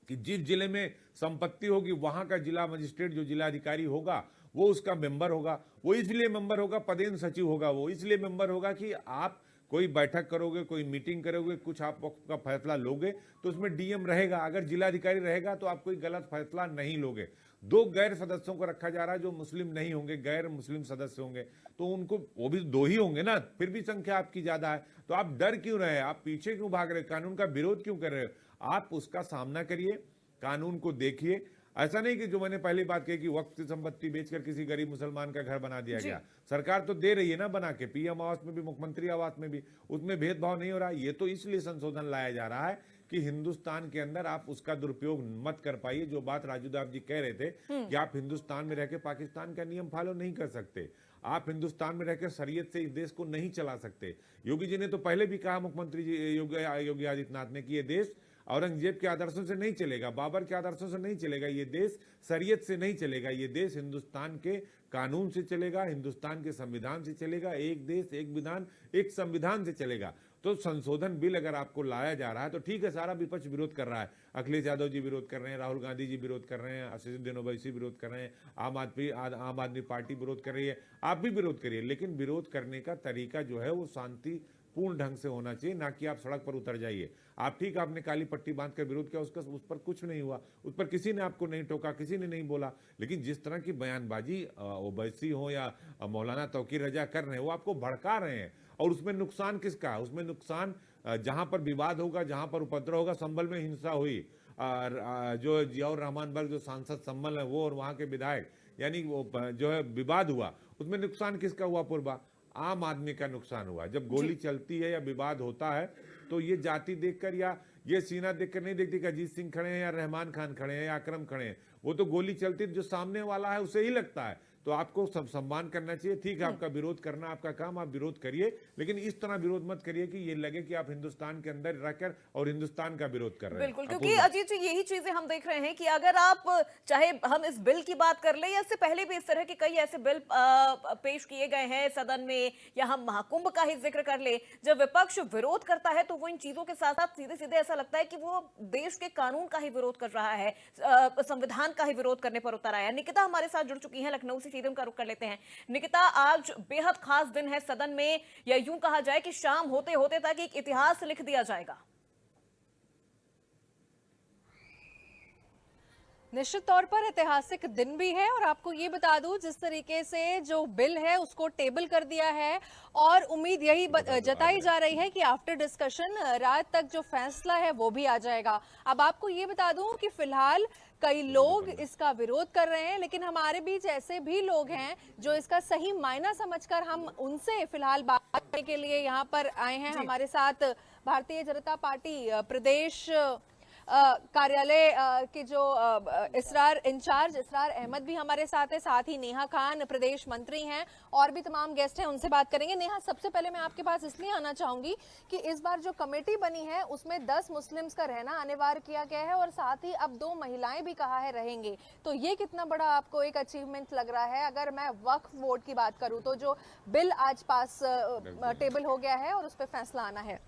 कि जिस जिले में संपत्ति होगी वहां का जिला मजिस्ट्रेट, जो जिला अधिकारी होगा, वो उसका मेंबर होगा। वो इसलिए मेंबर होगा, पदेन सचिव होगा, वो इसलिए मेंबर होगा कि आप कोई बैठक करोगे, कोई मीटिंग करोगे, कुछ आप का फैसला लोगे तो उसमें डीएम रहेगा। अगर जिलाधिकारी रहेगा तो आप कोई गलत फैसला नहीं लोगे। 2 गैर सदस्यों को रखा जा रहा है जो मुस्लिम नहीं होंगे, गैर मुस्लिम सदस्य होंगे, तो उनको, वो भी 2 ही होंगे ना, फिर भी संख्या आपकी ज्यादा है। तो आप डर क्यों रहे? आप पीछे क्यों भाग रहे? कानून का विरोध क्यों कर रहे हो? आप उसका सामना करिए, कानून को देखिए। ऐसा नहीं कि जो मैंने पहली बात कही कि वक्त की संपत्ति बेचकर किसी गरीब मुसलमान का घर बना दिया गया। सरकार तो दे रही है ना बना के, पीएम आवास में भी, मुख्यमंत्री आवास में भी, उसमें भेदभाव नहीं हो रहा। ये तो इसलिए संशोधन लाया जा रहा है कि हिंदुस्तान के अंदर आप उसका दुरुपयोग मत कर पाइए। जो बात राजू दास जी कह रहे थे कि आप हिंदुस्तान में रहकर पाकिस्तान का नियम फॉलो नहीं कर सकते, आप हिंदुस्तान में रहकर शरीयत से इस देश को नहीं चला सकते। योगी जी ने तो पहले भी कहा, मुख्यमंत्री जी योगी आदित्यनाथ ने, कि ये देश औरंगजेब के आदर्शों से नहीं चलेगा, बाबर के आदर्शों से नहीं चलेगा। ये देश शरीयत से नहीं चलेगा, ये देश हिंदुस्तान के कानून से चलेगा, हिंदुस्तान के संविधान से चलेगा। एक देश एक विधान एक संविधान से चलेगा। तो संशोधन बिल अगर आपको लाया जा रहा है तो ठीक है, सारा विपक्ष विरोध कर रहा है। अखिलेश यादव जी विरोध कर रहे हैं, राहुल गांधी जी विरोध कर रहे हैं, असदुद्दीन ओवैसी विरोध कर रहे हैं, आम आदमी पार्टी विरोध कर रही है, आप भी विरोध करिए। लेकिन विरोध करने का तरीका जो है वो शांतिपूर्ण ढंग से होना चाहिए, ना कि आप सड़क पर उतर जाइए। आप ठीक, आपने काली पट्टी बांध कर विरोध किया, उस पर कुछ नहीं हुआ, उस पर किसी ने आपको नहीं टोका, किसी ने नहीं बोला। लेकिन जिस तरह की बयानबाजी ओवैसी हो या मौलाना तौकीर रजा कर रहे हैं, वो आपको भड़का रहे हैं। और उसमें नुकसान किसका है? उसमें नुकसान जहां पर विवाद होगा, जहां पर उपद्रव होगा। संभल में हिंसा हुई, जो जियाउर रहमान बर्ग जो सांसद संभल है वो और वहां के विधायक, यानी वो जो है विवाद हुआ, उसमें नुकसान किसका हुआ? पूर्वा आम आदमी का नुकसान हुआ। जब गोली चलती है या विवाद होता है तो ये जाति देखकर या ये सीना देखकर नहीं देखती कि अजीत सिंह खड़े हैं या रहमान खान खड़े हैं या अकरम खड़े हैं। वो तो गोली चलती जो सामने वाला है उसे ही लगता है। तो आपको सब सम्मान करना चाहिए। ठीक है, आपका विरोध करना आपका काम, आप विरोध करिए, लेकिन इस तरह विरोध मत करिए कि ये लगे कि आप हिंदुस्तान के अंदर रहकर और हिंदुस्तान का विरोध कर रहे हैं। बिल्कुल, क्योंकि अजीत जी यही चीजें हम देख रहे हैं कि अगर आप चाहे हम इस बिल की बात कर ले या इससे पहले भी इस तरह के कई ऐसे बिल पेश किए गए हैं सदन में, या हम महाकुंभ का ही जिक्र कर ले, जब विपक्ष विरोध करता है तो वो इन चीजों के साथ साथ सीधे सीधे ऐसा लगता है कि वो देश के कानून का ही विरोध कर रहा है, संविधान का ही विरोध करने पर उतर आया। निकिता हमारे साथ जुड़ चुकी है लखनऊ से, सीधे उनका रुख कर लेते हैं। निकिता, आज बेहद खास दिन है सदन में, या यूं कहा जाए कि शाम होते होते तक एक इतिहास लिख दिया जाएगा। निश्चित तौर पर ऐतिहासिक दिन भी है, और आपको ये बता दूं जिस तरीके से जो बिल है उसको टेबल कर दिया है, और उम्मीद यही जताई जा रही है कि आफ्टर डिस्कशन रात तक जो फैसला है वो भी आ जाएगा। अब आपको ये बता दूं कि फिलहाल कई लोग इसका विरोध कर रहे हैं, लेकिन हमारे बीच ऐसे भी लोग हैं जो इसका सही मायना समझकर हम उनसे फिलहाल बात करने के लिए यहाँ पर आए हैं। हमारे साथ भारतीय जनता पार्टी प्रदेश कार्यालय के जो इसरार इंचार्ज इसरार अहमद भी हमारे साथ है, साथ ही नेहा खान प्रदेश मंत्री हैं, और भी तमाम गेस्ट हैं, उनसे बात करेंगे। नेहा, सबसे पहले मैं आपके पास इसलिए आना चाहूंगी कि इस बार जो कमेटी बनी है उसमें 10 मुस्लिम्स का रहना अनिवार्य किया गया है, और साथ ही अब 2 महिलाएं भी कहा है रहेंगे। तो ये कितना बड़ा आपको एक अचीवमेंट लग रहा है? अगर मैं वक्फ बोर्ड की बात करूं तो जो बिल आज पास टेबल हो गया है और उस पर फैसला आना है।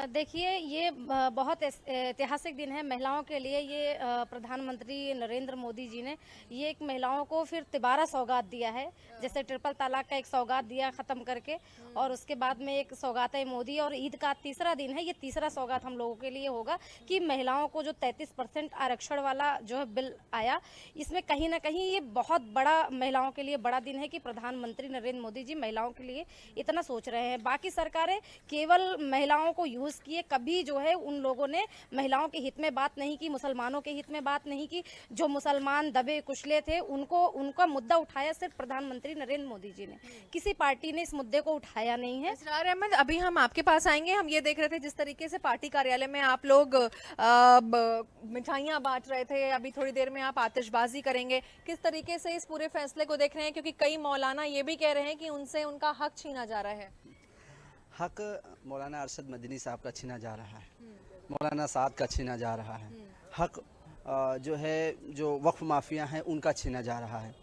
देखिए, ये बहुत ऐतिहासिक दिन है महिलाओं के लिए। ये प्रधानमंत्री नरेंद्र मोदी जी ने ये एक महिलाओं को फिर तिबारा सौगात दिया है, जैसे ट्रिपल तलाक का एक सौगात दिया ख़त्म करके, और उसके बाद में एक सौगात है मोदी, और ईद का तीसरा दिन है। ये तीसरा सौगात हम लोगों के लिए होगा कि महिलाओं को जो 33% आरक्षण वाला जो है बिल आया, इसमें कहीं ना कहीं ये बहुत बड़ा महिलाओं के लिए बड़ा दिन है कि प्रधानमंत्री नरेंद्र मोदी जी महिलाओं के लिए इतना सोच रहे हैं। बाकी सरकारें केवल महिलाओं को यूज़ किए, कभी जो है उन लोगों ने महिलाओं के हित में बात नहीं की, मुसलमानों के हित में बात नहीं की। जो मुसलमान दबे कुचले थे उनका मुद्दा उठाया सिर्फ प्रधानमंत्री नरेंद्र मोदी जी ने, किसी पार्टी ने इस मुद्दे को उठाया नहीं है। इसरार अहमद, अभी हम आपके पास आएंगे। हम ये देख रहे थे जिस तरीके से पार्टी कार्यालय में आप लोग मिठाइयाँ बांट रहे थे, अभी थोड़ी देर में आप आतिशबाजी करेंगे। किस तरीके से इस पूरे फैसले को देख रहे हैं, क्योंकि कई मौलाना ये भी कह रहे हैं कि उनसे उनका हक छीना जा रहा है? हक मौलाना अरशद मदनी साहब का छीना जा रहा है, मौलाना साद का छीना जा रहा है। हक जो है जो वक्फ माफिया हैं उनका छीना जा रहा है।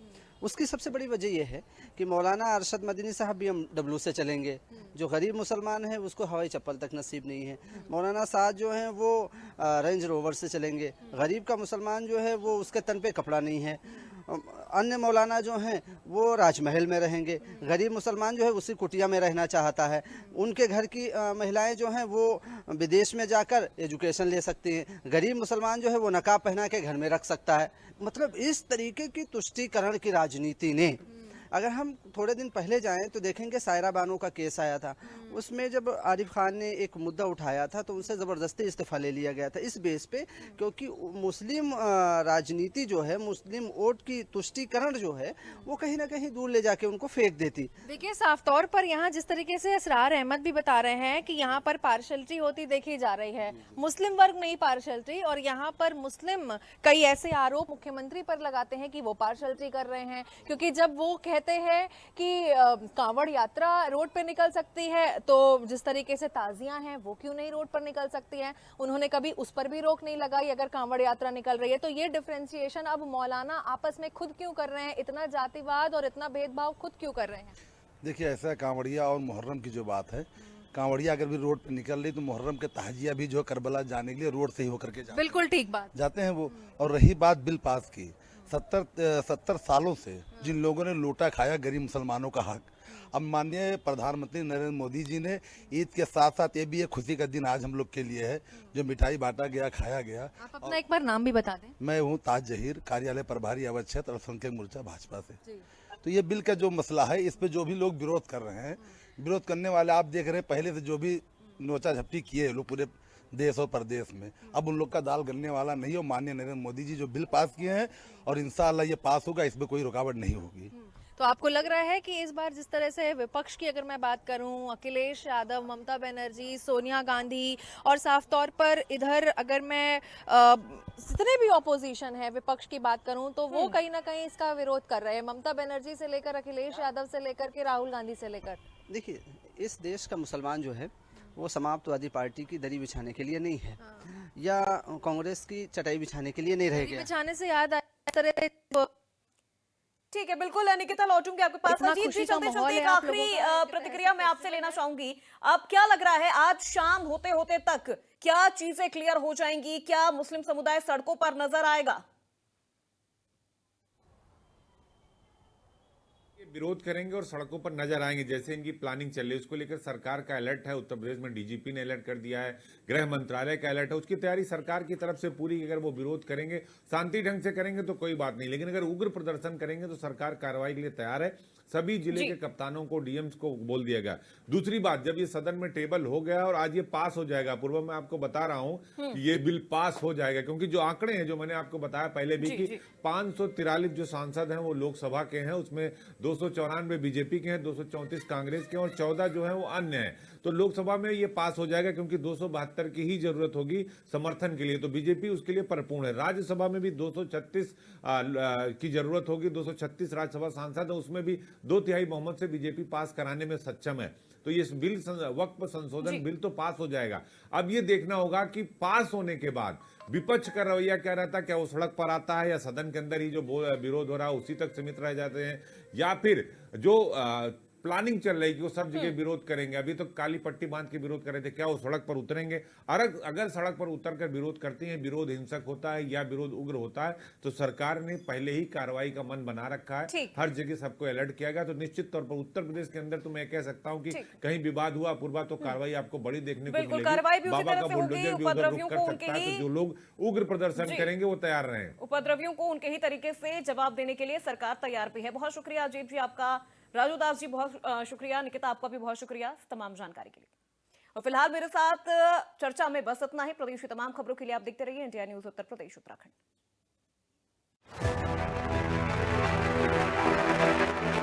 उसकी सबसे बड़ी वजह यह है कि मौलाना अरशद मदनी साहब BMW से चलेंगे, जो गरीब मुसलमान है उसको हवाई चप्पल तक नसीब नहीं है। मौलाना साद जो हैं वो रेंज रोवर से चलेंगे, गरीब का मुसलमान जो है वो उसके तन पे कपड़ा नहीं है। अन्य मौलाना जो हैं वो राजमहल में रहेंगे, गरीब मुसलमान जो है उसी कुटिया में रहना चाहता है। उनके घर की महिलाएं जो हैं वो विदेश में जाकर एजुकेशन ले सकती हैं, गरीब मुसलमान जो है वो नकाब पहना के घर में रख सकता है। मतलब इस तरीके की तुष्टीकरण की राजनीति ने, अगर हम थोड़े दिन पहले जाएं तो देखेंगे सायरा बानो का केस आया था, उसमें जब आरिफ खान ने एक मुद्दा उठाया था तो उनसे ज़बरदस्ती इस्तीफा ले लिया गया था इस बेस पे, क्योंकि मुस्लिम राजनीति जो है, मुस्लिम वोट की तुष्टीकरण जो है वो कहीं ना कहीं दूर ले जाके उनको फेंक देती। देखिए, साफ तौर पर यहाँ जिस तरीके से इसरार अहमद भी बता रहे हैं कि यहाँ पर पार्शलिटी होती देखी जा रही है, मुस्लिम वर्ग में ही पार्शलिटी, और यहाँ पर मुस्लिम कई ऐसे आरोप मुख्यमंत्री पर लगाते हैं कि वो पार्शलिटी कर रहे हैं, क्योंकि जब वो कहते हैं कि कांवड़ यात्रा रोड पे निकल सकती है तो जिस तरीके से ताजियां हैं वो क्यों नहीं रोड पर निकल सकती हैं? उन्होंने कभी उस पर भी रोक नहीं लगाई अगर कांवड़ यात्रा निकल रही है। तो ये डिफरेंशिएशन अब मौलाना आपस में खुद क्यों कर रहे हैं? इतना जातिवाद और इतना भेदभाव खुद क्यों कर रहे हैं? देखिए, ऐसा है, कांवड़िया और मुहर्रम की जो बात है, कांवड़िया अगर भी रोड पे निकल रही तो मुहर्रम के ताजिया भी जो है करबला जाने के लिए रोड से ही होकर के बिल्कुल ठीक बात। जाते हैं वो। और रही बात बिल पास की, 70 सालों से जिन लोगों ने लूटा खाया गरीब मुसलमानों का हक, अब माननीय प्रधानमंत्री नरेंद्र मोदी जी ने ईद के साथ साथ ये भी एक खुशी का दिन आज हम लोग के लिए है, जो मिठाई बांटा गया, खाया गया। आप अपना एक बार नाम भी बता दें। मैं हूँ ताज जहीर, कार्यालय प्रभारी अवध क्षेत्र अल्पसंख्यक मोर्चा भाजपा से। तो ये बिल का जो मसला है, इस पे जो भी लोग विरोध कर रहे हैं, विरोध करने वाले आप देख रहे हैं, पहले से जो भी नोचा झपटी किए लोग पूरे देश और प्रदेश में, अब उन लोग का दाल गलने वाला नहीं हो। माननीय नरेंद्र मोदी जी जो बिल पास किए हैं और इंशाअल्लाह ये पास होगा, इसमें कोई रुकावट नहीं होगी। तो आपको लग रहा है कि इस बार जिस तरह से विपक्ष की अगर मैं बात करूं, अखिलेश यादव, ममता बनर्जी, सोनिया गांधी और साफ तौर पर इधर अगर मैं जितने भी ऑपोजिशन है विपक्ष की बात करूं तो वो कहीं ना कहीं इसका विरोध कर रहे हैं, ममता बनर्जी से लेकर अखिलेश यादव से लेकर के राहुल गांधी से लेकर। देखिए, इस देश का मुसलमान जो है वो समाजवादी पार्टी की दरी बिछाने के लिए नहीं है, या कांग्रेस की चटाई बिछाने के लिए नहीं रह गया। बिछाने से याद आया, ठीक है, बिल्कुल निकिता लौटूंगी आपके पास। इतना अजीत खुशी जी, का चलते माहौल चलते है एक आप आखिरी लोगों का। प्रतिक्रिया मैं आपसे लेना चाहूंगी। अब क्या लग रहा है, आज शाम होते होते तक क्या चीजें क्लियर हो जाएंगी? क्या मुस्लिम समुदाय सड़कों पर नजर आएगा? विरोध करेंगे और सड़कों पर नजर आएंगे, जैसे इनकी प्लानिंग चल रही है उसको लेकर सरकार का अलर्ट है। उत्तर प्रदेश में डीजीपी ने अलर्ट कर दिया है, गृह मंत्रालय का अलर्ट है, उसकी तैयारी सरकार की तरफ से पूरी। अगर वो विरोध करेंगे, शांति ढंग से करेंगे तो कोई बात नहीं, लेकिन अगर उग्र प्रदर्शन करेंगे तो सरकार कार्रवाई के लिए तैयार है। सभी जिले के कप्तानों को, डीएम्स को बोल दिया गया। दूसरी बात, जब ये सदन में टेबल हो गया और आज ये पास हो जाएगा, पूर्व मैं आपको बता रहा हूं कि ये बिल पास हो जाएगा, क्योंकि जो आंकड़े हैं जो मैंने आपको बताया पहले भी कि 543 जो सांसद हैं वो लोकसभा के हैं, उसमें 294 बीजेपी के हैं, 234 कांग्रेस के हैं और 14 जो है वो अन्य हैं। तो लोकसभा में ये पास हो जाएगा, क्योंकि 272 की ही जरूरत होगी समर्थन के लिए, तो बीजेपी उसके लिए परिपूर्ण है। राज्यसभा में भी 236 की जरूरत होगी, 236 राज्यसभा सांसद है, उसमें भी 2/3 बहुमत से बीजेपी पास कराने में सक्षम है। तो ये बिल, वक्फ संशोधन बिल तो पास हो जाएगा। अब ये देखना होगा कि पास होने के बाद विपक्ष का रवैया क्या रहता है, क्या वो सड़क पर आता है या सदन के अंदर ही जो विरोध हो रहा है उसी तक सीमित रह जाते हैं, या फिर जो प्लानिंग चल रही है कि वो सब जगह विरोध करेंगे। अभी तो काली पट्टी बांध के विरोध कर रहे थे, क्या वो सड़क पर उतरेंगे? अगर सड़क पर उतरकर विरोध करते हैं, विरोध हिंसक होता है या विरोध उग्र होता है, तो सरकार ने पहले ही कार्रवाई का मन बना रखा है, हर जगह सबको अलर्ट किया गया। तो निश्चित तौर पर उत्तर प्रदेश के अंदर तो मैं कह सकता हूं कि कहीं विवाद हुआ पूर्वा तो कार्रवाई आपको बड़ी देखने को मिलेगी। बाबा का बुलडोजर भी उधर रुक कर सकता है, तो जो लोग उग्र प्रदर्शन करेंगे वो तैयार रहे। उपद्रवियों को उनके ही तरीके से जवाब देने के लिए सरकार तैयार भी है। बहुत शुक्रिया अजीत जी आपका, राजू दास जी बहुत शुक्रिया, निकिता आपका भी बहुत शुक्रिया तमाम जानकारी के लिए। और फिलहाल मेरे साथ चर्चा में बस इतना ही। प्रदेश की तमाम खबरों के लिए आप देखते रहिए इंडिया न्यूज उत्तर प्रदेश उत्तराखंड।